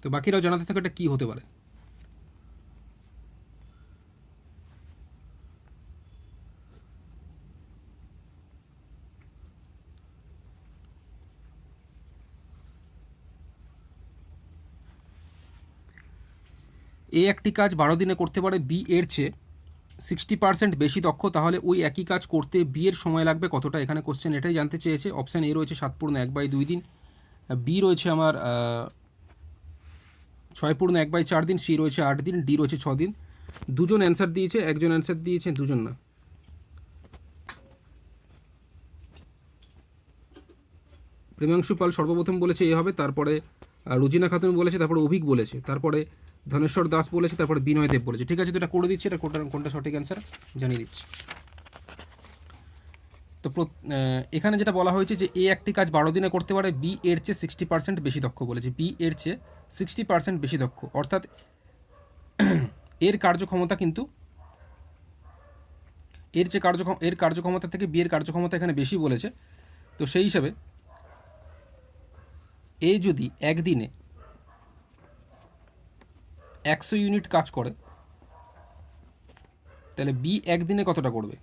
তো বাকিরাও জানাতে থাকে এটা কি হতে পারে। এ একটি কাজ 12 দিনে করতে পারে, বি এর চেয়ে 60% বেশি দক্ষ, তাহলে ওই একই কাজ করতে বি এর সময় লাগবে কতটা? এখানে কোশ্চেন এটাই জানতে চেয়েছে। অপশান এ রয়েছে 7/1/2 দিন, বি রয়েছে আমার 6/1/4 দিন, সি রয়েছে 8 দিন, ডি রয়েছে 6 দিন। দুজন অ্যান্সার দিয়েছে, একজন অ্যান্সার দিয়েছে, দুজন না। প্রেমাংশু পাল সর্বপ্রথম বলেছে এ হবে, তারপরে রুজিনা খাতুন বলেছে, তারপরে অভিক বলেছে, তারপরে ধনেশ্বর দাস বলেছে, তারপরে বিনয় দেব বলেছে। ঠিক আছে, তো এটা করে দিচ্ছি, এটা কোনটা সঠিক অ্যান্সার জানিয়ে দিচ্ছি। তো এখানে যেটা বলা হয়েছে যে এ একটি কাজ 12 দিনে করতে পারে, বি এর চেয়ে 60% বেশি দক্ষ বলেছে, বি এর চেয়ে 60% বেশি দক্ষ, অর্থাৎ এর কার্যক্ষমতা কিন্তু এর কার্যক্ষমতা থেকে বি এর কার্যক্ষমতা এখানে বেশি বলেছে। তো সেই হিসাবে এ যদি একদিনে 100 ইউনিট কাজ করে, তাহলে বি একদিনে কতটা করবে?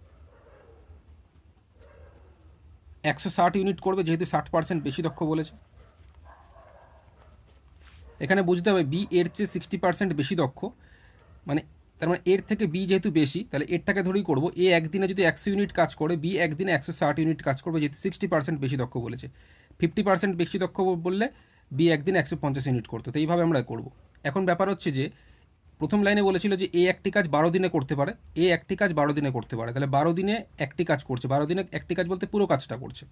160 ইউনিট করবে, যেহেতু 60% বেশি দক্ষ বলেছে। এখানে বুঝতে হবে বি এর চেয়ে 60% বেশি দক্ষ, মানে তার মানে এর থেকে বি যেহেতু বেশি, তাহলে এরটাকে ধরেই করবো। এ একদিনে যদি 100 ইউনিট কাজ করে, বি একদিনে 160 ইউনিট কাজ করবে, যেহেতু 60% বেশি দক্ষ বলেছে। 50% বেশি দক্ষ বললে বি একদিনে 150 ইউনিট করতো। তো এইভাবে আমরা করব। এখন ব্যাপার হচ্ছে যে প্রথম লাইনে বলেছিল যে এ একটি কাজ 12 দিনে করতে পারে, এ একটি কাজ 12 দিনে করতে পারে, তাহলে 12 দিনে একটি কাজ করছে, 12 দিনে একটি কাজ বলতে পুরো কাজটা করছে।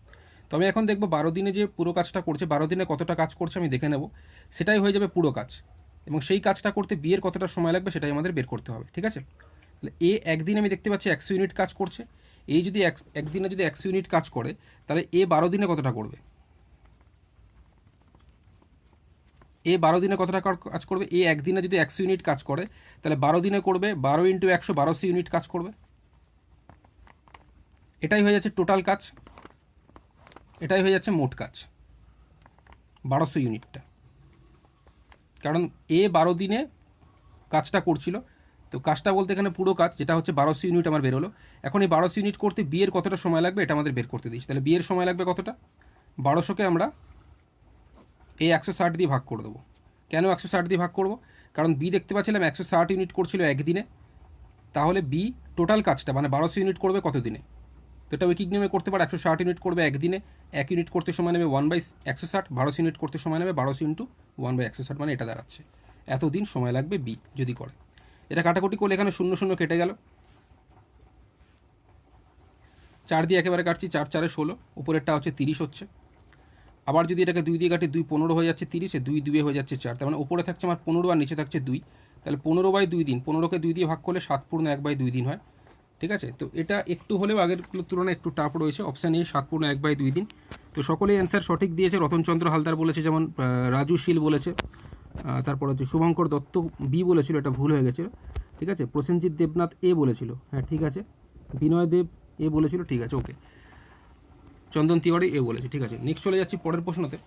তো আমি এখন দেখবো 12 দিনে যে পুরো কাজটা করছে, 12 দিনে কতটা কাজ করছে আমি দেখে নেব, সেটাই হয়ে যাবে পুরো কাজ, এবং সেই কাজটা করতে বি এর কতটা সময় লাগবে সেটাই আমাদের বের করতে হবে। ঠিক আছে, তাহলে এ একদিনে আমি দেখতে পাচ্ছি 100 ইউনিট কাজ করছে, এই যদি একদিনে যদি 100 ইউনিট কাজ করে, তাহলে এ 12 দিনে কতটা করবে? এ 12 দিনে কতটা কাজ করবে? এ একদিনে যদি 100 ইউনিট কাজ করে, তাহলে 12 দিনে করবে 12 × 100 1200 ইউনিট কাজ করবে। এটাই হয়ে যাচ্ছে টোটাল কাজ, এটাই হয়ে যাচ্ছে মোট কাজ 1200 ইউনিটটা, কারণ এ 12 দিনে কাজটা করছিল। তো কাজটা বলতে এখানে পুরো কাজ, যেটা হচ্ছে 1200 ইউনিট আমার বেরোলো। এখন এই 1200 ইউনিট করতে বি এর কতটা সময় লাগবে এটা আমাদের বের করতে দিচ্ছি। তাহলে বি এর সময় লাগবে কতটা? 1200কে আমরা এই 160 দিয়ে ভাগ করে দেবো। কেন 160 দিয়ে ভাগ করব? কারণ বি দেখতে পাচ্ছিলাম 160 ইউনিট করছিল একদিনে, তাহলে বি টোটাল কাজটা মানে 1200 ইউনিট করবে কত দিনে? তো এটা উইকিং নিয়মে করতে পারে, 160 ইউনিট করবে একদিনে, 1 ইউনিট করতে সময় নেবে 1/160, 1200 ইউনিট করতে সময় নেবে 1200 × 1/160, মানে এটা দাঁড়াচ্ছে এতদিন সময় লাগবে বি যদি করে। এটা কাটাকুটি করলে এখানে 0 0 কেটে গেল, 4 দিয়ে একেবারে কাটছি, 4 4 16, উপরেরটা হচ্ছে 30 হচ্ছে। আবার যদি এটাকে 2 দিয়ে কাটি, 2 15 হয়ে যাচ্ছে 30, 2 2 হয়ে যাচ্ছে 4, তার মানে উপরে থাকছে আমার 15 আর নিচে থাকছে 2, তাহলে 15/2 দিন, 15কে 2 দিয়ে ভাগ করলে 7/1/2 দিন হয়। ঠিক আছে, তো এটা একটু হলেও আগের তুলনায় একটু টাফ রয়েছে। অপশান এ 7/1/2 দিন। তো সকলেই অ্যান্সার সঠিক দিয়েছে। রতনচন্দ্র হালদার বলেছে, যেমন রাজু শীল বলেছে, তারপর হচ্ছে শুভঙ্কর দত্ত বি বলেছিল, এটা ভুল হয়ে গেছে। ঠিক আছে, প্রসেনজিৎ দেবনাথ এ বলেছিল, হ্যাঁ ঠিক আছে। বিনয় দেব এ বলেছিল, ঠিক আছে ওকে। চন্দন তিওয়ারি এ বলেছে, ঠিক আছে। নেক্সট চলে যাচ্ছি পরের প্রশ্নতে।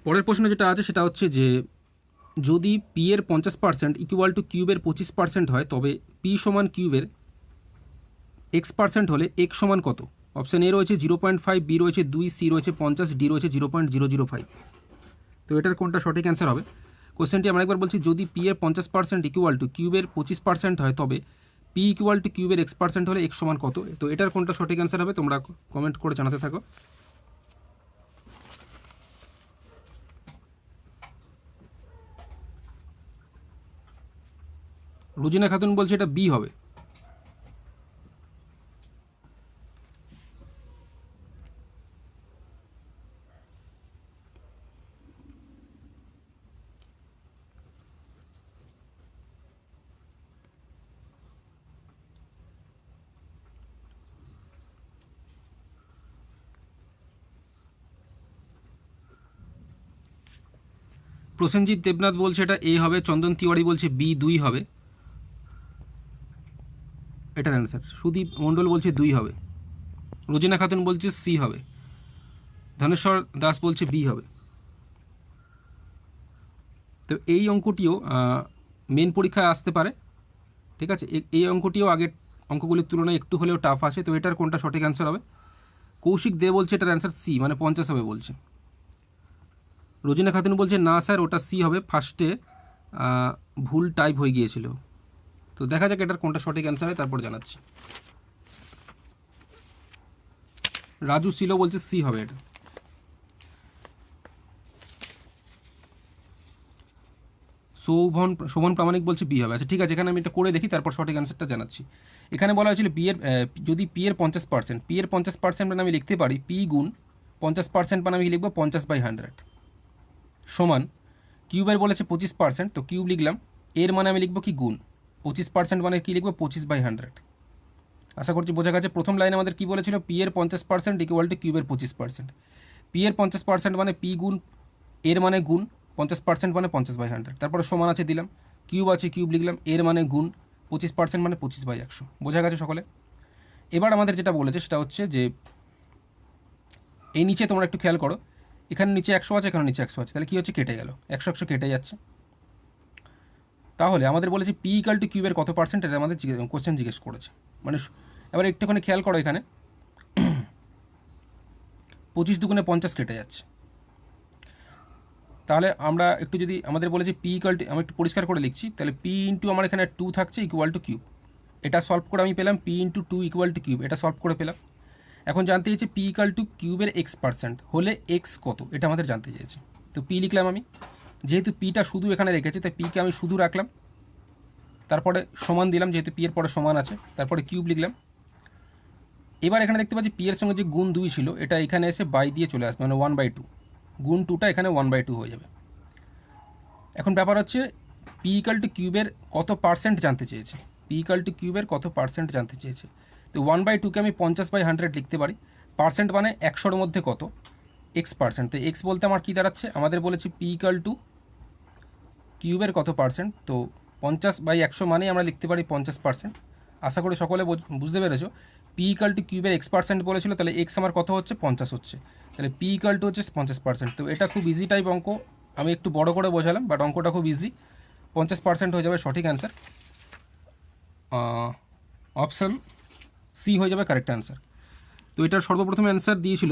পরের প্রশ্ন যেটা আছে সেটা হচ্ছে যে যদি পি এর 50% ইকুয়াল টু কিউবের 25% হয়, তবে পি সমান কিউবের x% হলে x সমান কত? অপশান এ রয়েছে 0.5, বি রয়েছে 2, সি রয়েছে 50, ডি রয়েছে 0.005। তো এটার কোনটা সঠিক অ্যান্সার হবে? কোশ্চেনটি আমরা একবার বলছি, যদি পি এর 50% ইকুয়াল টু কিউবের 25% হয়, তবে পি ইকুয়াল টু কিউবের x% হলে x সমান কত? তো এটার কোনটা সঠিক অ্যান্সার হবে তোমরা কমেন্ট করে জানাতে থাকো। রুজিনা খাতুন বলছে এটা বি হবে। প্রসেনজিৎ দেবনাথ বলছে এটা এ হবে। চন্দন তিওয়ারি বলছে বি 2 হবে এটার অ্যান্সার। সুদীপ মণ্ডল বলছে 2 হবে। রোজিনা খাতুন বলছে সি হবে। ধনেশ্বর দাস বলছে বি হবে। তো এই অঙ্কটিও মেন পরীক্ষায় আসতে পারে, ঠিক আছে। এই অঙ্কটিও আগের অঙ্কগুলির তুলনায় একটু হলেও টাফ আছে। তো এটার কোনটা সঠিক অ্যান্সার হবে? কৌশিক দে বলছে এটার অ্যান্সার সি, মানে 50 হবে বলছে। রোজিনা খাতুন বলছে না স্যার, ওটা সি হবে, ফার্স্টে ভুল টাইপ হয়ে গিয়েছিল। তো দেখা যাক এটার কোনটা সঠিক অ্যান্সার হয়, তারপর জানাচ্ছি। রাজু সিলো বলছে সি হবে এটা। শোভন প্রামাণিক বলছে বি হবে। আচ্ছা ঠিক আছে, এখানে আমি এটা করে দেখি, তারপর সঠিক অ্যান্সারটা জানাচ্ছি। এখানে বলা হয়েছিল পি এর যদি পি এর 50%, পি এর 50% মানে আমি লিখতে পারি পি গুণ 50% মানে আমি লিখবো 50/100 সমান কিউবের বলেছে 25%, তো কিউব লিখলাম। এর মানে আমি লিখবো কি গুণ 25% মানে কি লিখবো 25/100। আশা করছি বোঝা গেছে। প্রথম লাইনে আমাদের কি বলেছিল, পি এর 50% ইকুয়াল টু কিউবের 25%। পি এর 50% মানে পি গুণ এর মানে গুণ 50% মানে 50/100, তারপরে সমান আছে দিলাম, কিউব আছে কিউব লিখলাম, এর মানে গুণ 25% মানে 25/100। বোঝা গেছে সকলে? এবার আমাদের যেটা বলেছে সেটা হচ্ছে যে এই নিচে তোমরা একটু খেয়াল করো, এখানে নিচে 100 আছে, এখানে নিচে 100 আছে, তাহলে কি হচ্ছে কেটে গেল, 100 কেটে যাচ্ছে। তাহলে আমাদের বলেছে পি ইকাল টু কিউবের কত পার্সেন্ট, এটা আমাদের কোশ্চেন জিজ্ঞেস করেছে। মানে এবার একটুখানি খেয়াল করো, এখানে 25 দুগুণে 50 কেটে যাচ্ছে। তাহলে আমরা একটু যদি আমাদের বলেছে পি ইকুয়াল টু, আমি একটু পরিষ্কার করে লিখছি, তাহলে পি ইন্টু আমার এখানে 2 থাকছে ইকুয়াল টু কিউব। এটা সলভ করে আমি পেলাম P into 2 equal to cube, এটা সলভ করে পেলাম। এখন জানতে চেয়েছে পি ইকুয়াল টু কিউবের x% হলে এক্স কত, এটা আমাদের জানতে চেয়েছে। তো পি লিখলাম আমি, যেহেতু পিটা শুধু এখানে রেখেছে তাই পিকে আমি শুধু রাখলাম, তারপরে সমান দিলাম, যেহেতু পি এর পরে সমান আছে, তারপরে কিউব লিখলাম। এবার এখানে দেখতে পাচ্ছি পি এর সঙ্গে যে গুণ 2 ছিল এটা এখানে এসে বাই দিয়ে চলে আসবে, মানে 1/2, গুণ 2টা এখানে 1/2 হয়ে যাবে। এখন ব্যাপার হচ্ছে পি ইকাল টু কিউবের কত পার্সেন্ট জানতে চেয়েছে, পি ইকাল টু কিউবের কত পার্সেন্ট জানতে চেয়েছে। তো 1/2কে আমি 50/100 লিখতে পারি। পার্সেন্ট মানে 100-র মধ্যে কত, x%। তো এক্স বলতে আমার কী দাঁড়াচ্ছে, আমাদের বলেছি পি ইকাল টু কিউবের কত পার্সেন্ট, তো 50/100 মানেই আমরা লিখতে পারি 50%। আশা করি সকলে বুঝতে পেরেছো। পি ইকাল টু কিউবের x% বলেছিল, তাহলে এক্স আমার কত হচ্ছে 50 হচ্ছে, তাহলে পি ইকাল টু হচ্ছে 50%। তো এটা খুব ইজি টাইপ অঙ্ক, আমি একটু বড় করে বোঝালাম, বাট অঙ্কটা খুব ইজি। 50% হয়ে যাবে সঠিক অ্যান্সার, অপশান সি হয়ে যাবে কারেক্ট অ্যান্সার। তো এটার সর্বপ্রথম অ্যান্সার দিয়েছিল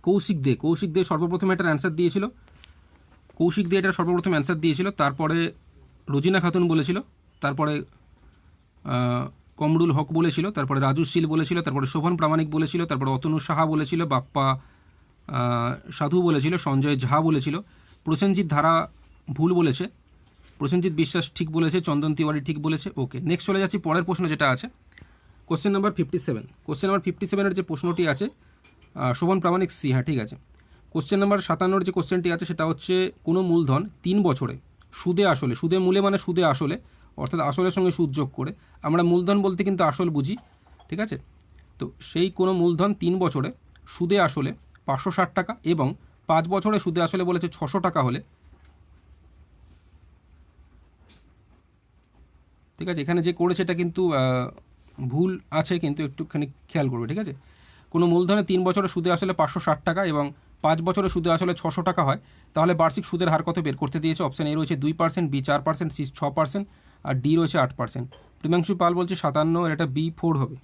কৌশিক দে সর্বপ্রথম এটার অ্যান্সার দিয়েছিল, কৌশিক দে এটার সর্বপ্রথম অ্যান্সার দিয়েছিল। তারপরে রোজিনা খাতুন বলেছিল, তারপরে কমরুল হক বলেছিল, তারপরে রাজু শীল বলেছিল, তারপরে শোভন প্রামাণিক বলেছিল, তারপরে অতনু সাহা বলেছিল, বাপ্পা সাধু বলেছিল, সঞ্জয় ঝা বলেছিল, প্রসেনজিৎ ধারা ভুল বলেছে, প্রসেনজিৎ বিশ্বাস ঠিক বলেছে, চন্দন তিওয়ারি ঠিক বলেছে। ওকে, নেক্সট চলে যাচ্ছি পরের প্রশ্ন যেটা আছে কোশ্চেন নাম্বার 57। কোশ্চেন নাম্বার 57-এর যে প্রশ্নটি আছে শোভন প্রামাণিক সি, হ্যাঁ ঠিক আছে। কোশ্চেন নাম্বার 57 যে কোশ্চেনটি আছে সেটা হচ্ছে কোনো মূলধন 3 বছরে সুদে আসলে, সুদে মূলে মানে সুদে আসলে, অর্থাৎ আসলের সঙ্গে সুদ যোগ করে, আমরা মূলধন বলতে কিন্তু আসল বুঝি, ঠিক আছে। তো সেই কোনো মূলধন 3 বছরে সুদে আসলে 560 টাকা এবং 5 বছরে সুদে আসলে বলেছে 600 টাকা হলে, ঠিক আছে। এখানে যে করেছে এটা কিন্তু ভুল আছে, কিন্তু একটুখানি খেয়াল করবে, ঠিক আছে। কোনো মূলধনে 3 বছরে সুদে আসলে 560 টাকা এবং 5 বছরে সুদে আসলে 600 টাকা হয়, তাহলে বার্ষিক সুদের হার কত বের করতে দিয়েছে। অপশান এ রয়েছে 2%, বি 4%, সি 6% আর ডি রয়েছে 8%। প্রিমাংশু পাল বলছে 57, এটা বি 4 হবে।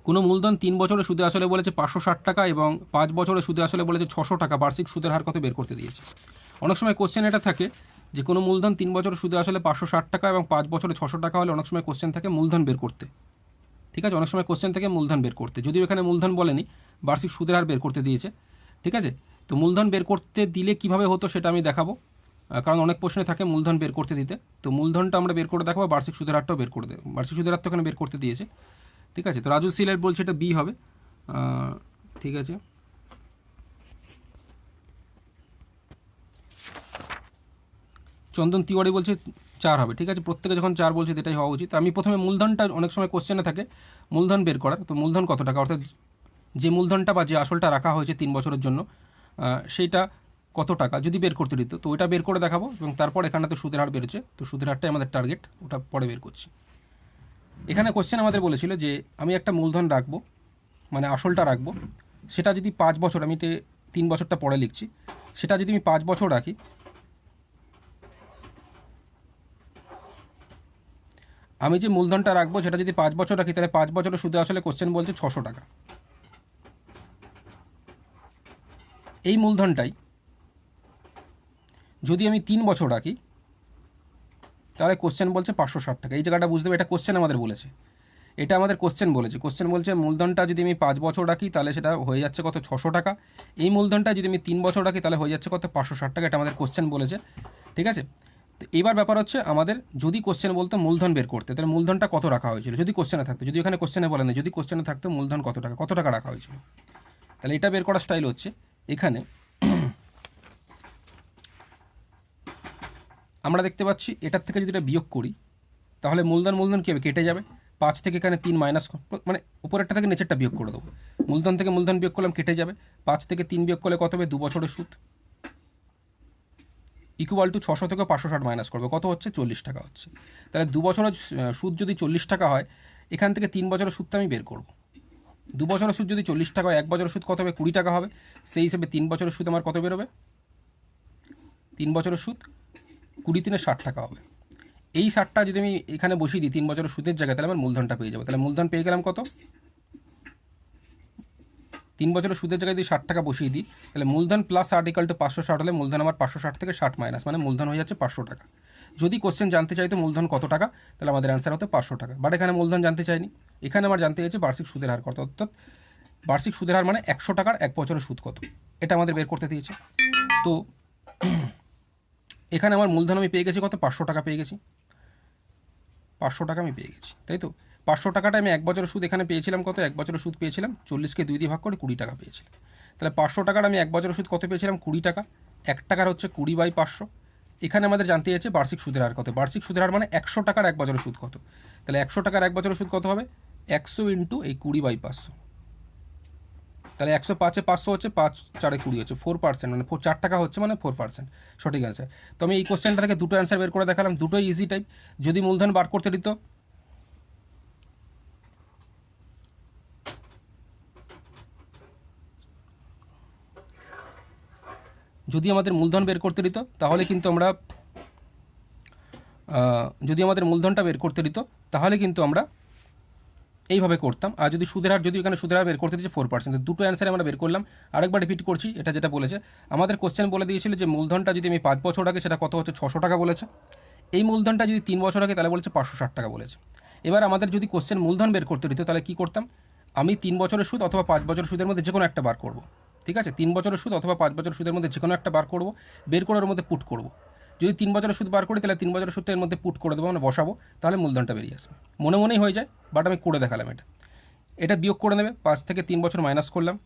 কোনো মূলধন 3 বছরে সুদে আসলে বলেছে 560 টাকা এবং 5 বছরে সুদে আসলে বলেছে 600 টাকা, বার্ষিক সুদের হার কত বের করতে দিয়েছে। অনেক সময় কোশ্চেন এটা থাকে যে কোনো মূলধন 3 বছর সুদে আসলে 560 টাকা এবং 5 বছরে 600 টাকা হলে অনেক সময় কোশ্চেন থাকে মূলধন বের করতে, ঠিক আছে। অনেক সময় কোশ্চেন থাকে মূলধন বের করতে, যদিও এখানে মূলধন বলেনি, বার্ষিক সুদের হার বের করতে দিয়েছে, ঠিক আছে। তো মূলধন বের করতে দিলে কিভাবে হতো সেটা আমি দেখাবো, কারণ অনেক প্রশ্নে থাকে মূলধন বের করতে দিতে। তো মূলধনটা আমরা বের করে দেখাবো, বার্ষিক সুদের হারটাও বের করে দেবো। বার্ষিক সুদের হার তো এখানে বের করতে দিয়েছে, ঠিক আছে। তো রাজু সিলেট বলছে এটা বি হবে, ঠিক আছে। চন্দন তিওয়ারি বলছে 4 হবে, ঠিক আছে। প্রত্যেকে যখন 4 বলছে এটাই হওয়া উচিত। আমি প্রথমে মূলধনটা, অনেক সময় কোশ্চেনে থাকে মূলধন বের করার, তো মূলধন কত টাকা, অর্থাৎ যে মূলধনটা বা যে আসলটা রাখা হয়েছে 3 বছরের জন্য সেইটা কত টাকা যদি বের করতে দিত, তো ওইটা বের করে দেখাবো। এবং তারপর এখানে তো সুদের হার বেরোচ্ছে, তো সুদের হারটাই আমাদের টার্গেট, ওটা পরে বের করছি। এখানে কোশ্চেন আমাদের বলেছিল যে আমি একটা মূলধন রাখবো, মানে আসলটা রাখবো, সেটা যদি 5 বছর, আমি 3 বছরটা পরে লিখছি, সেটা যদি আমি 5 বছর রাখি, আমি যে মূলধনটা রাখবো সেটা যদি 5 বছর রাখি, তাহলে 5 বছরের সুদে আসলে কোশ্চেন বলছে 600 টাকা। এই মূলধনটাই যদি আমি 3 বছর রাখি, তাহলে কোশ্চেন বলছে 560 টাকা। এই জায়গাটা বুঝতে হবে, এটা কোশ্চেন আমাদের বলেছে, এটা আমাদের কোশ্চেন বলেছে। কোশ্চেন বলছে মূলধনটা যদি আমি 5 বছর রাখি তাহলে সেটা হয়ে যাচ্ছে কত, 600 টাকা। এই মূলধনটা যদি আমি 3 বছর রাখি তাহলে হয়ে যাচ্ছে কত, 560 টাকা। এটা আমাদের কোশ্চেন বলেছে, ঠিক আছে। তো এবার ব্যাপার হচ্ছে আমাদের যদি কোশ্চেন বলতো মূলধন বের করতে, তাহলে মূলধনটা কত রাখা হয়েছিল যদি কোশ্চেনে থাকতো, যদি এখানে কোশ্চেনে বলে না, যদি কোশ্চেনে থাকতো মূলধন কত টাকা রাখা হয়েছিল, তাহলে এটা বের করার স্টাইল হচ্ছে এখানে আমরা দেখতে পাচ্ছি এটার থেকে যদি এটা বিয়োগ করি, তাহলে মূলধন কী হবে, কেটে যাবে। 5 থেকে এখানে 3 মাইনাস, মানে উপরেরটা থেকে নিচেরটা বিয়োগ করে দেবো। মূলধন থেকে মূলধন বিয়োগ করলাম, কেটে যাবে। 5 থেকে 3 বিয়োগ করলে কত হবে, 2 বছরের সুদ, ইকুয়াল টু 600 থেকে 560 মাইনাস করবে, কত হচ্ছে, 40 টাকা হচ্ছে। তাহলে 2 বছরের সুদ যদি 40 টাকা হয়, এখান থেকে 3 বছরের সুদটা আমি বের করব। 2 বছরের সুদ যদি 40 টাকা হয়, 1 বছরের সুদ কত হবে, 20 টাকা হবে। সেই হিসেবে 3 বছরের সুদ আমার কত বেরোবে, 3 বছরের সুদ 20 × 3 = 60 টাকা হবে। এই 60টা যদি আমি এখানে বসিয়ে দিই 3 বছরের সুদের জায়গায়, তাহলে আমার মূলধনটা পেয়ে যাবো। তাহলে মূলধন পেয়ে গেলাম কত, 3 বছরের সুদের জায়গায় যদি 60 টাকা বসিয়ে দিই, তাহলে মূলধন প্লাস 60 = 560 হলে মূলধন আমার 560 থেকে 60 মাইনাস, মানে মূলধন হয়ে যাচ্ছে 500 টাকা। যদি কোশ্চেন জানতে চাইতো মূলধন কত টাকা, তাহলে আমাদের অ্যান্সার হতো 500 টাকা। বাট এখানে মূলধন জানতে চাইনি, এখানে আমার জানতে চাইছে বার্ষিক সুদের হার কত, অর্থাৎ বার্ষিক সুদের হার মানে 100 টাকার 1 বছরের সুদ কত, এটা আমাদের বের করতে দিয়েছে। তো এখানে আমার মূলধন আমি পেয়ে গেছি কত, 500 টাকা পেয়ে গেছি, 500 টাকা আমি পেয়ে গেছি, তাই তো। 500 টাকাটা আমি 1 বছরের সুদ এখানে পেয়েছিলাম কত, 1 বছরের সুদ পেয়েছিলাম 40কে 2 দিয়ে ভাগ করে 20 টাকা পেয়েছিলাম। তাহলে 500 টাকার আমি 1 বছরের সুদ কত পেয়েছিলাম, 20 টাকা। 1 টাকার হচ্ছে 20/500। এখানে আমাদের জানতে চাইছে বার্ষিক সুদের হার কত, বার্ষিক সুদের হার মানে 100 টাকার 1 বছরের সুদ কত। তাহলে 100 টাকার 1 বছরের সুদ কত হবে, 100 ইন্টু এই 20/500। তাহলে 105-এ 500 হচ্ছে, 5 4-এ 20 হচ্ছে, 4%, মানে 4 টাকা হচ্ছে, মানে 4% সঠিক অ্যান্সার। তো আমি এই কোশ্চেনটা থেকে দুটো অ্যান্সার বের করে দেখালাম, দুটোই ইজি টাইপ। যদি মূলধন বার করতে দিত, যদি আমাদের মূলধন বের করতে দিত তাহলে কিন্তু আমরা যদি আমাদের মূলধনটা বের করতে দিত তাহলে কিন্তু আমরা এইভাবে করতাম। আর যদি সুদের হার, যদি এখানে সুদের হার বের করতে দিচ্ছে 4%, দুটো অ্যান্সারে আমরা বের করলাম। আরেকবার রিপিট করছি, এটা যেটা বলেছে আমাদের কোশ্চেন বলে দিয়েছিল যে মূলধনটা যদি আমি 5 বছর আগে সেটা কত হচ্ছে, 600 টাকা বলেছে। এই মূলধনটা যদি 3 বছর আগে তাহলে বলেছে 560 টাকা বলেছে। এবার আমাদের যদি কোশ্চেন মূলধন বের করতে দিত তাহলে কী করতাম, আমি 3 বছরের সুদ অথবা 5 বছরের সুদের মধ্যে যে কোনো একটা বার করব, ঠিক আছে। 3 বছরের সুদ অথবা 5 বছরের সুদের মধ্যে যে কোনো একটা বার করব, বের করে ওর মধ্যে পুট করব। যদি 3 বছরের সুদ বার করি তাহলে 3 বছরের সুদটা এর মধ্যে পুট করে দেবো, মানে বসাবো, তাহলে মূলধনটা বেরিয়ে আসবে। মনে মনেই হয়ে যায়, বাট আমি করে দেখালাম। এটা বিয়োগ করে নেবে, 5 থেকে 3 বছর মাইনাস করলাম,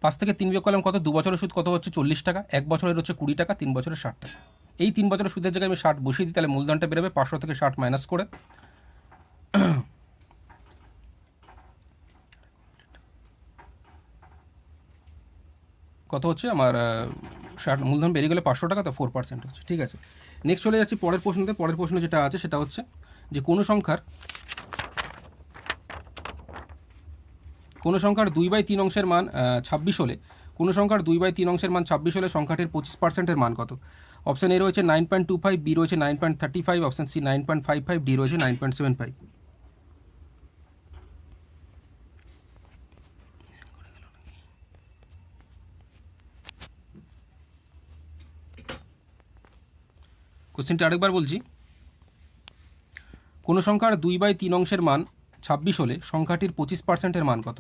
5 থেকে 3 বিয়োগ করলাম কত, 2 বছরের সুদ কত হচ্ছে 40 টাকা, 1 বছরের হচ্ছে 20 টাকা, 3 বছরের 60 টাকা। এই 3 বছরের সুদের জায়গায় আমি 60 বসিয়ে দিই, তাহলে মূলধনটা বেরোবে 500 থেকে 60 মাইনাস করে কত হচ্ছে আমার 60, মূলধন বেরিয়ে গেলে 500 টাকা, তো 4% হচ্ছে। ঠিক আছে, নেক্সট চলে যাচ্ছি পরের প্রশ্নতে। পরের প্রশ্ন যেটা আছে সেটা হচ্ছে যে কোনো সংখ্যার 2/3 অংশের মান 26 হলে, কোনো সংখ্যার 2/3 অংশের মান 26 হলে সংখ্যাটির 25%-এর মান কত? অপশন এ রয়েছে 9.25, বি রয়েছে 9.35, অপশন সি 9.55, ডি রয়েছে 9.75। কোশ্চেনটা আরেকবার বলছি, কোনো সংখ্যার 2/3 অংশের মান 26 হলে সংখ্যাটির 25%-এর মান কত?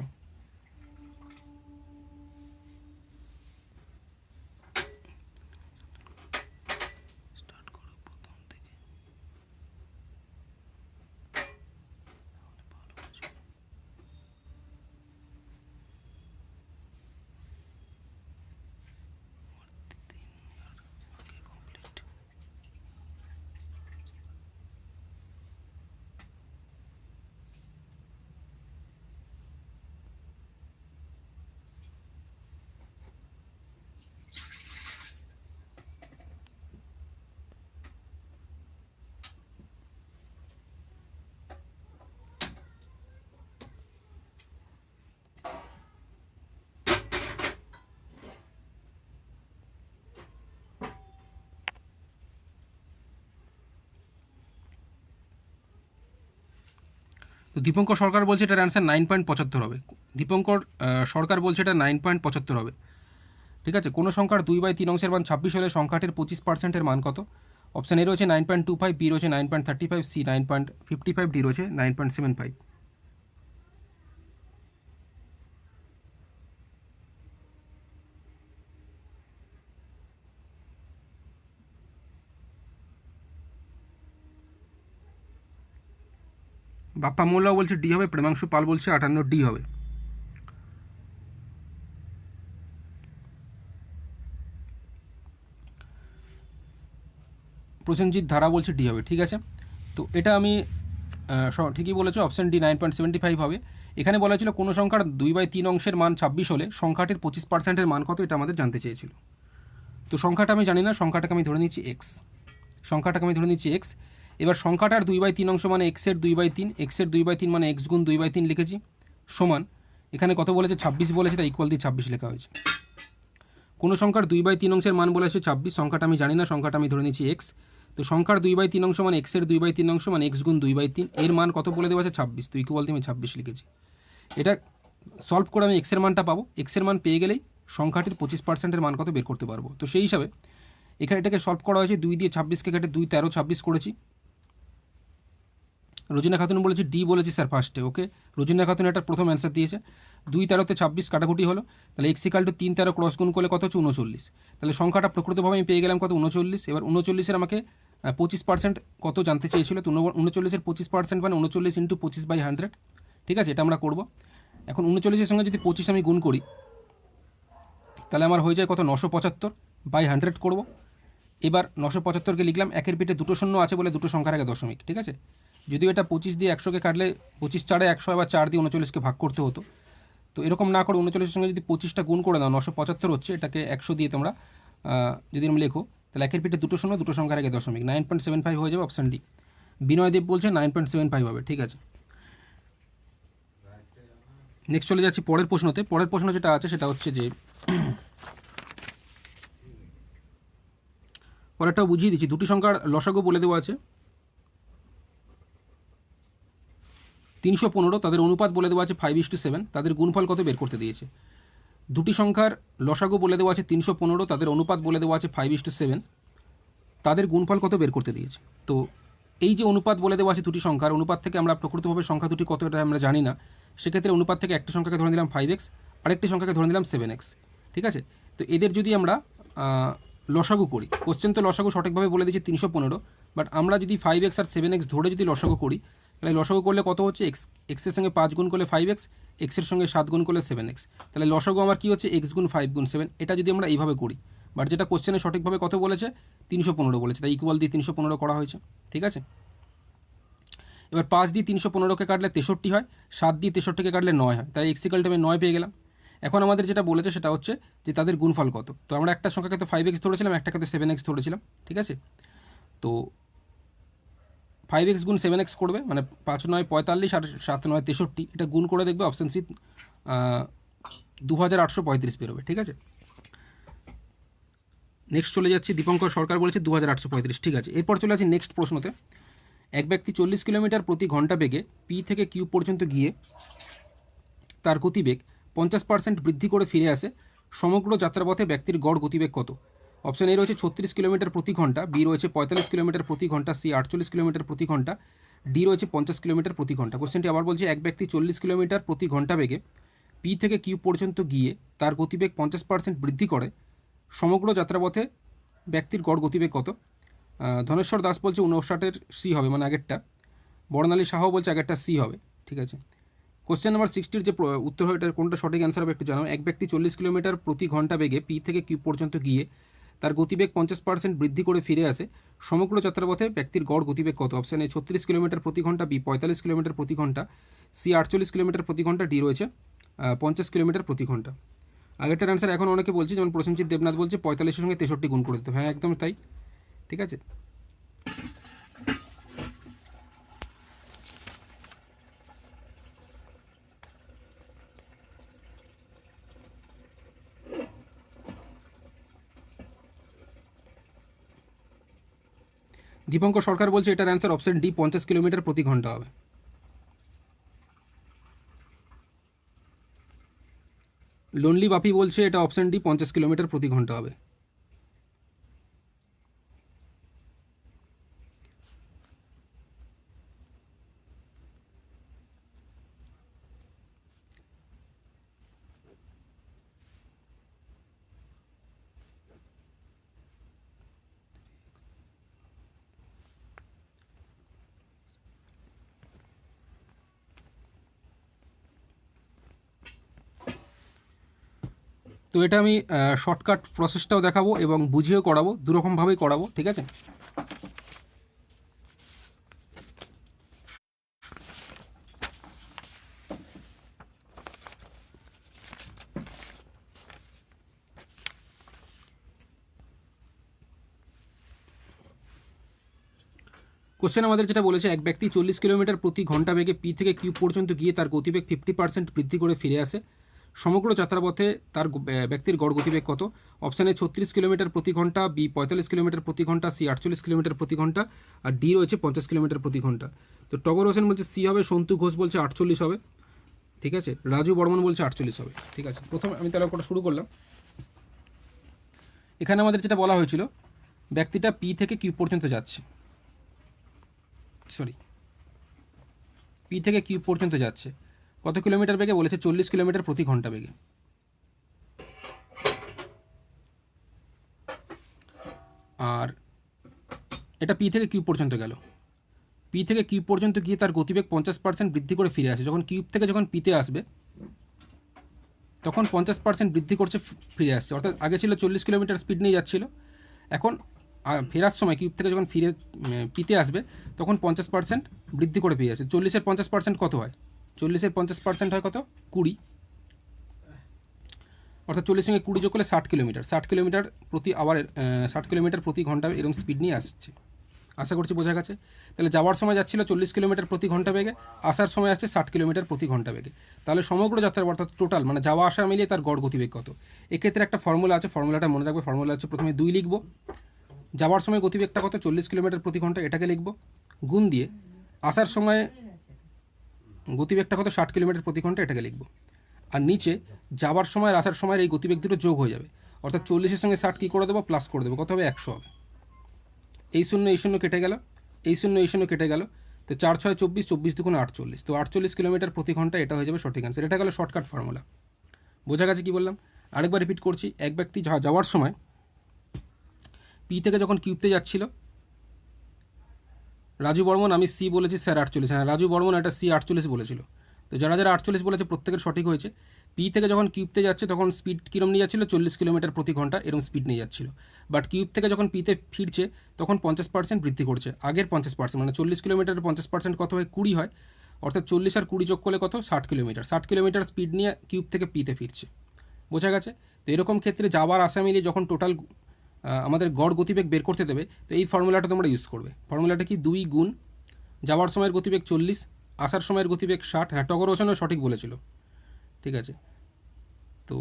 তো দীপঙ্কর সরকার বলছে এটার অ্যান্সার 9.75 হবে। দীপঙ্কর সরকার বলছে এটা 9.75 হবে। ঠিক আছে, কোনো সংখ্যার 2/3 অংশের মান 26 হলে সংখ্যাটির 25%-এর মান কত? অপশন এ রয়েছে 9.25, বি রয়েছে 9.35, সি 9.55, ডি রয়েছে 9.75। বাপ্পা মোল্লাও বলছে ডি হবে, প্রেমাংশু পাল বলছে 58 ডি হবে। প্রসেনজিৎ ধারা বলছে ডি হবে। ঠিক আছে, তো এটা আমি ঠিকই বলেছো, অপশন ডি 9.75 হবে। এখানে বলা ছিল কোনো সংখ্যার 2/3 অংশের মান 26 হলে সংখ্যাটির 25%-এর মান কত, এটা আমাদের জানতে চেয়েছিল। তো সংখ্যাটা আমি জানি না, সংখ্যাটাকে আমি ধরে নিচ্ছি এক্স, সংখ্যাটাকে আমি ধরে নিচ্ছি এক্স। এবার সংখ্যাটার 2/3 অংশ মানে এক্সের 2/3, এক্সের 2/3 মানে এক্স গুণ 2/3 লিখেছি, সমান এখানে কত বলেছে 26 বলেছে, তাই ইকুয়াল দিয়ে 26 লেখা হয়েছে। কোনো সংখ্যার 2/3 অংশের মান বলেছে 26, সংখ্যাটা আমি জানি না, সংখ্যাটা আমি ধরে নিচ্ছি এক্স। তো সংখ্যার 2/3 অংশ মানে এক্সের 2/3 অংশ মানে এক্স গুণ 2/3, এর মান কত বলে দেওয়া আছে 26, তো ইকুয়াল দিয়ে আমি 26 লিখেছি। এটা সলভ করে আমি এক্সের মানটা পাবো, এক্সের মান পেয়ে গেলেই সংখ্যাটির 25%-এর মান কত বের করতে পারবো। তো সেই হিসাবে এখানে এটাকে সলভ করা হয়েছে, 2 দিয়ে 26কে কেটে 2 13 26 করেছি। রোজিনা খাতুন বলেছে ডি বলেছি স্যার ফার্স্টে, ওকে। রোজিনা খাতুন এটা প্রথম অ্যান্সার দিয়েছে। 2 13-তে 26 কাটাকুটি হলো, তাহলে এক্স ইকাল টু 3 13 ক্রস গুণ করলে কত হচ্ছে 39, তাহলে সংখ্যাটা প্রকৃতভাবে আমি পেয়ে গেলাম কত 39। এবার 39-এর আমাকে 25% কত জানতে চেয়েছিল, তো 39-এর 25% মানে 39 ইন্টু 25/100। ঠিক আছে, এটা আমরা করব। এখন 39-এর সঙ্গে যদি 25 আমি গুণ করি তাহলে আমার হয়ে যায় কত 975/100 করব। এবার 975কে লিখলাম, একের পিঠে দুটো শূন্য আছে বলে দুটো সংখ্যার আগে দশমিক। ঠিক আছে, যদিও এটা 25 দিয়ে 100কে কাটলে 25 4 100, আবার 4 দিয়ে 39কে ভাগ করতে হতো, তো এরকম না করে 39-এর সঙ্গে যদি 25টা গুণ করে দাও 975 হচ্ছে, এটাকে 100 দিয়ে তোমরা যদি আমি লেখো তাহলে একের পিঠে দুটো শূন্য, দুটো সংখ্যার আগে দশমিক, 9.75 হয়ে যাবে, অপশান ডি। বিনয় দেব বলছে 9.75 হবে। ঠিক আছে, নেক্সট চলে যাচ্ছি পরের প্রশ্নতে। পরের প্রশ্ন যেটা আছে সেটা হচ্ছে যে, পরেরটাও বুঝিয়ে দিচ্ছি, দুটি সংখ্যার লসাগু বলে দেওয়া আছে 315, তাদের অনুপাত বলে দেওয়া আছে 5:7, তাদের গুণফল কত বের করতে দিয়েছে। দুটি সংখ্যার লসাগু বলে দেওয়া আছে 315, তাদের অনুপাত বলে দেওয়া আছে 5:7, তাদের গুণফল কত বের করতে দিয়েছে। তো এই যে অনুপাত বলে দেওয়া আছে দুটি সংখ্যার, অনুপাত থেকে আমরা প্রকৃতভাবে সংখ্যা দুটি কত এটা আমরা জানি না, সেক্ষেত্রে অনুপাত থেকে একটি সংখ্যাকে ধরে নিলাম 5x, আরেকটি সংখ্যাকে ধরে নিলাম 7x, ঠিক আছে। তো এদের যদি আমরা লসাগু করি, কোশ্চেন তো লসাগু সঠিকভাবে বলে দিচ্ছে 315, বাট আমরা যদি 5x আর 7x ধরে যদি লসাগু করি, তাহলে লসাগু করলে কত হচ্ছে, এক্সের সঙ্গে 5 গুণ করলে 5x, এক্সের সঙ্গে 7 গুণ করলে 7x, তাহলে লসাগু আমার কী হচ্ছে, x গুণ 5 গুণ 7। এটা যদি আমরা এইভাবে করি, বাট যেটা কোশ্চেনে সঠিকভাবে কত বলেছে, 315 বলেছে, তাই ইকুয়াল দিয়ে 315 করা হয়েছে, ঠিক আছে। এবার 5 দিয়ে 315কে কাটলে 63 হয়, 7 দিয়ে 63কে কাটলে 9 হয়, তাই এক্স ইকুয়াল টু আমি 9 পেয়ে গেলাম। এখন আমাদের যেটা বলেছে সেটা হচ্ছে যে তাদের গুণফল কত। তো আমরা একটা সংখ্যাকে তো 5x ধরেছিলাম, একটাকে তো 7x ধরেছিলাম, ঠিক আছে। তো 5x গুণ 7x করবে, মানে 5 9 45 আর 7 9 63, এটা গুণ করে দেখবে অপশান সি 2835 বেরোবে, ঠিক আছে। নেক্সট চলে যাচ্ছি, দীপঙ্কর সরকার বলেছে 2835, ঠিক আছে। এরপর চলে যাচ্ছি নেক্সট প্রশ্নতে। এক ব্যক্তি 40 কিলোমিটার প্রতি ঘন্টা বেগে পি থেকে কিউ পর্যন্ত গিয়ে তার গতিবেগ 50% বৃদ্ধি করে ফিরে আসে, সমগ্র যাত্রাপথে ব্যক্তির গড় গতিবেগ কত? অপশন এ রয়েছে 36 কিলোমিটার প্রতি ঘন্টা, বি রয়েছে 45 কিলোমিটার প্রতি ঘন্টা, সি 48 কিলোমিটার প্রতি ঘন্টা, ডি রয়েছে 50 কিলোমিটার প্রতি ঘন্টা। কোশ্চেনটি আবার বলছে, এক ব্যক্তি 40 কিলোমিটার প্রতি ঘন্টা বেগে পি থেকে কিউ পর্যন্ত গিয়ে তার গতিবেগ 50% বৃদ্ধি করে, সমগ্র যাত্রাপথে ব্যক্তির গড় গতিবেগ কত? ধনেশ্বর দাস বলছে 59-এর সি হবে, মানে আগেরটা। বর্ণালী সাহাও বলছে আগেরটা সি হবে, ঠিক আছে। কোশ্চেন নাম্বার 60-র যে উত্তর হয় এটার কোনটা সঠিক অ্যান্সার হবে একটু জানাও। এক ব্যক্তি 40 কিলোমিটার প্রতি ঘন্টা বেগে পি থেকে কিউ পর্যন্ত গিয়ে তার গতিবেগ 50% বৃদ্ধি করে ফিরে আসে, সমগ্র যাত্রাপথে ব্যক্তির গড় গতিবেগ কত? অপশান এ 36 কিলোমিটার প্রতি ঘন্টা, বি 45 কিলোমিটার প্রতি ঘন্টা, সি 48 কিলোমিটার প্রতি ঘন্টা, ডি রয়েছে 50 কিলোমিটার প্রতি ঘন্টা। আগেরটার অ্যান্সার এখন অনেকে বলছে, যেমন প্রসেনজিৎ দেবনাথ বলছে 45-এর সঙ্গে 63 গুণ করে দিতে। হ্যাঁ, একদম তাই, ঠিক আছে। দীপঙ্কর সরকার বলছে এটার অ্যান্সার অপশন ডি 50 কিলোমিটার প্রতি ঘন্টা হবে। লোনলি বাপি বলছে এটা অপশন ডি 50 কিলোমিটার প্রতি ঘন্টা হবে। তো এটা আমি শর্টকাট প্রসেসটাও দেখাবো এবং বুঝিয়েও করাবো, দুরকমভাবেই করাবো, ঠিক আছে। কোশ্চেন আমাদের যেটা বলেছে, এক ব্যক্তি 40 কিলোমিটার প্রতি ঘন্টা বেগে পি থেকে কিউ পর্যন্ত গিয়ে তার গতিবেগ 50% বৃদ্ধি করে ফিরে আসে, সমগ্র যাত্রাপথে তার ব্যক্তির গড় গতিবেগ কত? অপশানে 36 কিলোমিটার প্রতি ঘন্টা, বি 45 কিলোমিটার প্রতি ঘন্টা, সি 48 কিলোমিটার প্রতি ঘন্টা, আর ডি রয়েছে 50 কিলোমিটার প্রতি ঘন্টা। তো টগর হোসেন বলছে সি হবে, সন্তু ঘোষ বলছে 48 হবে, ঠিক আছে। রাজু বর্মন বলছে 48 হবে, ঠিক আছে। প্রথমে আমি তাহলে ওটা শুরু করলাম। এখানে আমাদের যেটা বলা হয়েছিল, ব্যক্তিটা পি থেকে কিউ পর্যন্ত যাচ্ছে, পি থেকে কিউ পর্যন্ত যাচ্ছে, কত কিলোমিটার বেগে বলেছে? 40 কিলোমিটার প্রতি ঘন্টা বেগে। আর এটা পি থেকে কিউ পর্যন্ত গেল, পি থেকে কিউ পর্যন্ত গিয়ে তার গতিবেগ 50% বৃদ্ধি করে ফিরে আসে। যখন কিউব থেকে যখন পিতে আসবে তখন 50% বৃদ্ধি করছে, ফিরে আসছে। অর্থাৎ আগে ছিল 40 কিলোমিটার স্পিড নিয়ে যাচ্ছিল, এখন ফেরার সময় কিউব থেকে যখন ফিরে পিতে আসবে তখন 50% বৃদ্ধি করে ফিরে আসে। 40-এর 50% কত হয়? 40-এর 50% হয় কত? 20, অর্থাৎ 40 সঙ্গে 20 যোগ করলে 60 কিলোমিটার, 60 কিলোমিটার প্রতি আওয়ারের 60 কিলোমিটার প্রতি ঘন্টা এরকম স্পিড নিয়ে আসছে। আশা করছি বোঝা গেছে। তাহলে যাওয়ার সময় যাচ্ছিল 40 কিলোমিটার প্রতি ঘন্টা বেগে, আসার সময় আসছে 60 কিলোমিটার প্রতি ঘন্টা বেগে। তাহলে সমগ্র যাত্রার অর্থাৎ টোটাল মানে যাওয়া আসা মিলিয়ে তার গড় গতিবেগ কত? এক্ষেত্রে একটা ফর্মুলা আছে, ফর্মুলাটা মনে রাখবে। ফর্মুলা হচ্ছে প্রথমে 2 লিখবো, যাওয়ার সময় গতিবেগটা কত? 40 কিলোমিটার প্রতি ঘন্টা, এটাকে লিখবো, গুণ দিয়ে আসার সময় গতিবেগটা কত? 60 কিলোমিটার প্রতি ঘন্টা, এটাকে লিখবো। আর নিচে যাওয়ার সময় আর আসার সময়ের এই গতিবেগ দুটো যোগ হয়ে যাবে, অর্থাৎ 40-এর সঙ্গে 60 কী করে দেবো? প্লাস করে দেবো, কত হবে? 100 হবে। এই শূন্য কেটে গেল, এই শূন্য কেটে গেল, তো 4 6 24, 24 2 48, তো 48 কিলোমিটার প্রতি ঘন্টা এটা হয়ে যাবে সঠিক অ্যান্সার। এটা গেল শর্টকাট ফর্মুলা। বোঝা গেছে কি বললাম? আরেকবার রিপিট করছি, এক ব্যক্তি যাওয়ার সময় পি থেকে যখন কিউতে যাচ্ছিল, রাজু বর্মন, আমি সি বলেছি স্যার 48, হ্যাঁ রাজু বর্মন এটা সি 48 বলেছিল। তো যারা যারা 48 বলেছে প্রত্যেকের সঠিক হয়েছে। পি থেকে যখন কিউবতে যাচ্ছে তখন স্পিড কীরকম নিয়ে যাচ্ছিল, 40 কিলোমিটার প্রতি ঘন্টা এরকম স্পিড নিয়ে যাচ্ছিল। বাট কিউব থেকে যখন পিতে ফিরছে তখন 50% বৃদ্ধি করছে, আগের 50%, মানে 40 কিলোমিটারের 50% কত হয়, 20 হয়, অর্থাৎ 40 আর 20 যোগ করলে কত, 60 কিলোমিটার। 60 কিলোমিটার স্পিড নিয়ে কিউব থেকে পিতে ফিরছে। বোঝা গেছে? তো এরকম ক্ষেত্রে যাওয়ার আসা মিলিয়ে যখন টোটাল আমাদের গড় গতিবেগ বের করতে দেবে, তো এই ফর্মুলাটা তোমরা ইউজ করবে। ফর্মুলাটা কি, 2 গুণ যাওয়ার সময়ের গতিবেগ 40, আসার সময়ের গতিবেগ 60, হ্যাঁ টগর হোসেনও সঠিক বলেছিল, ঠিক আছে। তো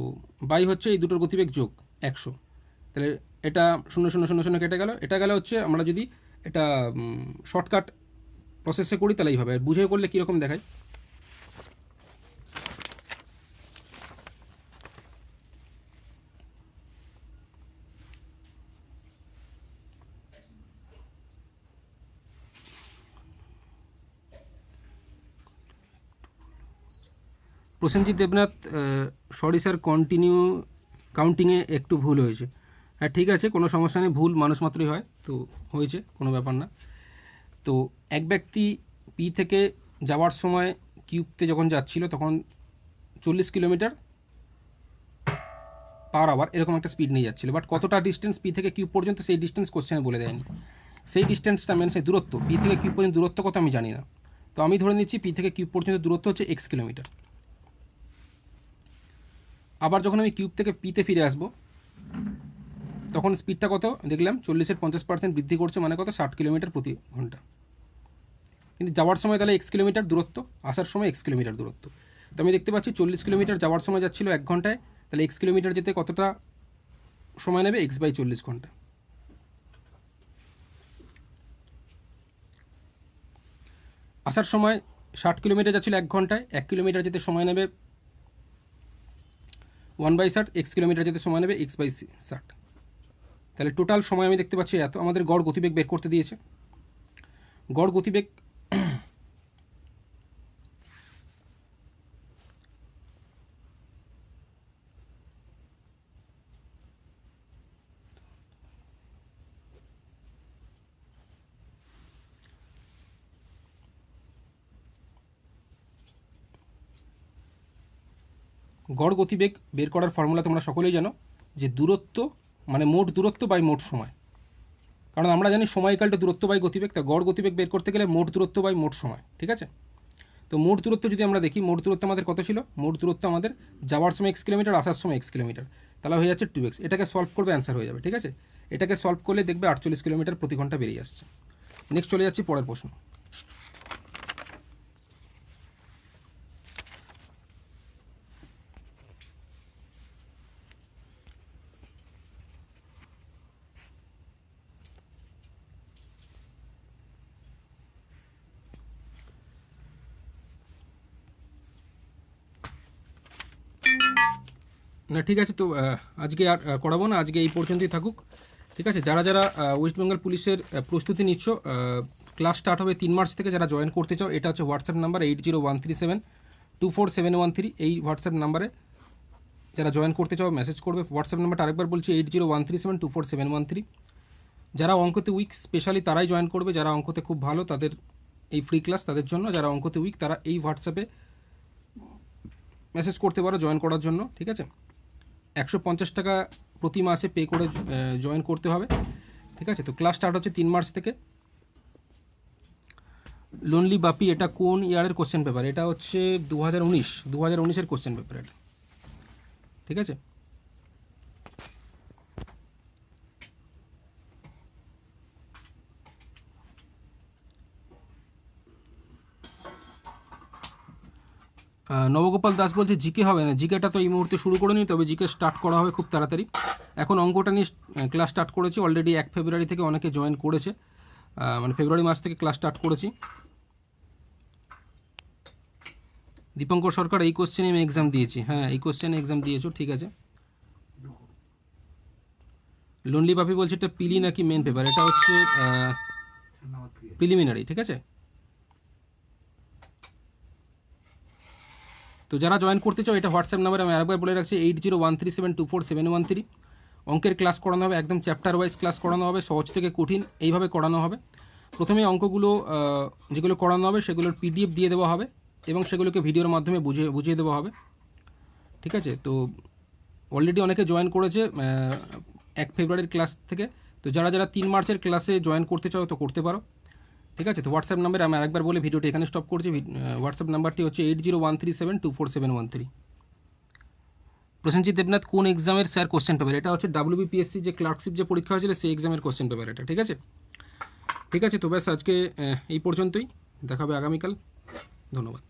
বাই হচ্ছে এই দুটোর গতিবেগ যোগ 100, তাহলে এটা 0 0 0 0 কেটে গেল। এটা গেলে হচ্ছে আমরা যদি এটা শর্টকাট প্রসেসে করি তাহলে এইভাবে, বুঝে করলে কীরকম দেখায়। প্রসেনজিৎ দেবনাথ, সরি স্যার, কাউন্টিংয়ে একটু ভুল হয়েছে। হ্যাঁ ঠিক আছে, কোনো সমস্যা নেই, ভুল মানুষ মাত্রই হয়, তো হয়েছে, কোনো ব্যাপার না। তো এক ব্যক্তি পি থেকে যাওয়ার সময় কিউবতে যখন যাচ্ছিল তখন 40 কিলোমিটার পার আওয়ার এরকম একটা স্পিড নিয়ে যাচ্ছিল। বাট কতটা ডিস্টেন্স পি থেকে কিউব পর্যন্ত সেই ডিস্টেন্স কোশ্চেনে বলে দেয়নি। সেই ডিস্টেন্সটা মানে সেই দূরত্ব, পি থেকে কিউব পর্যন্ত দূরত্ব কত আমি জানি না, তো আমি ধরে নিচ্ছি পি থেকে কিউব পর্যন্ত দূরত্ব হচ্ছে x কিলোমিটার। আবার যখন আমি কিউব থেকে পিতে ফিরে আসবো তখন স্পিডটা কত দেখলাম, 40-এর 50% বৃদ্ধি করছে, মানে কত, 60 কিলোমিটার প্রতি ঘন্টা। কিন্তু যাওয়ার সময় তাহলে x কিলোমিটার দূরত্ব, আসার সময় x কিলোমিটার দূরত্ব। তো আমি দেখতে পাচ্ছি 40 কিলোমিটার যাওয়ার সময় যাচ্ছিল 1 ঘন্টায়, তাহলে x কিলোমিটার যেতে কতটা সময় নেবে, x/40 ঘন্টা। আসার সময় 60 কিলোমিটার যাচ্ছিল 1 ঘন্টায়, 1 কিলোমিটার যেতে সময় নেবে 1/60, x কিলোমিটার যেতে সময় নেবে x/60। তাহলে টোটাল সময় আমি দেখতে পাচ্ছি এত। আমাদের গড় গতিবেগ বের করতে দিয়েছে। গড় গতিবেগ গড় গতিবেগ বের করার ফর্মুলা তোমরা সকলেই জানো, যে দূরত্ব মানে মোট দূরত্ব বাই মোট সময়। কারণ আমরা জানি সময়কালটা দূরত্ব বাই গতিবেগ, তা গড় গতিবেগ বের করতে গেলে মোট দূরত্ব বাই মোট সময়, ঠিক আছে। তো মোট দূরত্ব যদি আমরা দেখি, মোট দূরত্ব আমাদের কত ছিল, মোট দূরত্ব আমাদের যাওয়ার সময় x কিলোমিটার, আসার সময় x কিলোমিটার, তাহলে হয়ে যাচ্ছে 2x। এটাকে সলভ করবে, অ্যান্সার হয়ে যাবে, ঠিক আছে। এটাকে সলভ করলে দেখবে 48 কিলোমিটার প্রতি ঘন্টা বেরিয়ে আসছে। নেক্সট চলে যাচ্ছি পরের প্রশ্ন। না ঠিক আছে, তো আজকে আর করাবো না, আজকে এই পর্যন্তই থাকুক, ঠিক আছে। যারা যারা ওয়েস্ট বেঙ্গল পুলিশের প্রস্তুতি নিচ্ছ, ক্লাস স্টার্ট হবে 3 মার্চ থেকে। যারা জয়েন করতে চাও, এটা হচ্ছে হোয়াটসঅ্যাপ নাম্বার 8013724713, এই হোয়াটসঅ্যাপ নাম্বারে যারা জয়েন করতে চাও মেসেজ করবে। হোয়াটসঅ্যাপ নাম্বারটা আরেকবার বলছি, 8013724713। যারা অঙ্কতে উইক স্পেশালি তারাই জয়েন করবে, যারা অঙ্কতে খুব ভালো তাদের এই ফ্রি ক্লাস তাদের জন্য। যারা অঙ্কতে উইক তারা এই হোয়াটসঅ্যাপে মেসেজ করতে পারো জয়েন করার জন্য, ঠিক আছে। 150 টাকা প্রতি মাসে পে করে জয়েন করতে হবে, ঠিক আছে। তো ক্লাস স্টার্ট হচ্ছে 3 মার্চ থেকে। লোনলি বাপি, এটা কোন ইয়ারের কোশ্চেন পেপার? এটা হচ্ছে 2019-এর কোশ্চেন পেপার এটা, ঠিক আছে। নবগোপাল দাস বলছে জিকে হবে না। জিকেটা তো এই মুহূর্তে শুরু করে নি, তবে জিকে স্টার্ট করা হবে খুব তাড়াতাড়ি। এখন অঙ্কটা নিয়ে ক্লাস স্টার্ট করেছি অলরেডি, 1 ফেব্রুয়ারি থেকে অনেকে জয়েন করেছে, মানে ফেব্রুয়ারি মাস থেকে ক্লাস স্টার্ট করেছি। দীপঙ্কর সরকার, এই কোশ্চেনে আমি এক্সাম দিয়েছি, হ্যাঁ এই কোশ্চেনে এক্সাম দিয়েছো, ঠিক আছে। লোনলি বাপি বলছে এটা পিলি নাকি মেন পেপার? এটা হচ্ছে প্রিলিমিনারি, ঠিক আছে। তো যারা জয়েন করতে চাও এটা হোয়াটসঅ্যাপ নাম্বার আমি আরেকবার বলে রাখছি 8013724713। অঙ্কের ক্লাস করানো হবে, একদম চ্যাপ্টার ওয়াইজ ক্লাস করানো হবে, সহজ থেকে কঠিন এইভাবে করানো হবে। প্রথমে অঙ্কগুলো যেগুলো করানো হবে সেগুলোর পিডিএফ দিয়ে দেওয়া হবে এবং সেগুলোকে ভিডিওর মাধ্যমে বুঝিয়ে দেওয়া হবে, ঠিক আছে। তো অলরেডি অনেকে জয়েন করেছে 1 ফেব্রুয়ারির ক্লাস থেকে। তো যারা যারা 3 মার্চের ক্লাসে জয়েন করতে চাও তো করতে পারো, ঠিক আছে। তো হোয়াটসঅ্যাপ নাম্বার আমি আরেকবার বলে ভিডিওটি এখানে স্টপ করছি। হোয়াটসঅ্যাপ নাম্বারটি হচ্ছে 8013724713। প্রসেনজিৎ দেবনাথ কোন এক্সামের স্যার কোশ্চেন পেপার? এটা হচ্ছে WBPSC যে ক্লার্কশিপ যে পরীক্ষা হয়েছিল সেই এক্সামের কোশ্চেন পেপার এটা, ঠিক আছে। ঠিক আছে, তো ব্যাস আজকে এই পর্যন্তই, দেখা হবে আগামীকাল। ধন্যবাদ।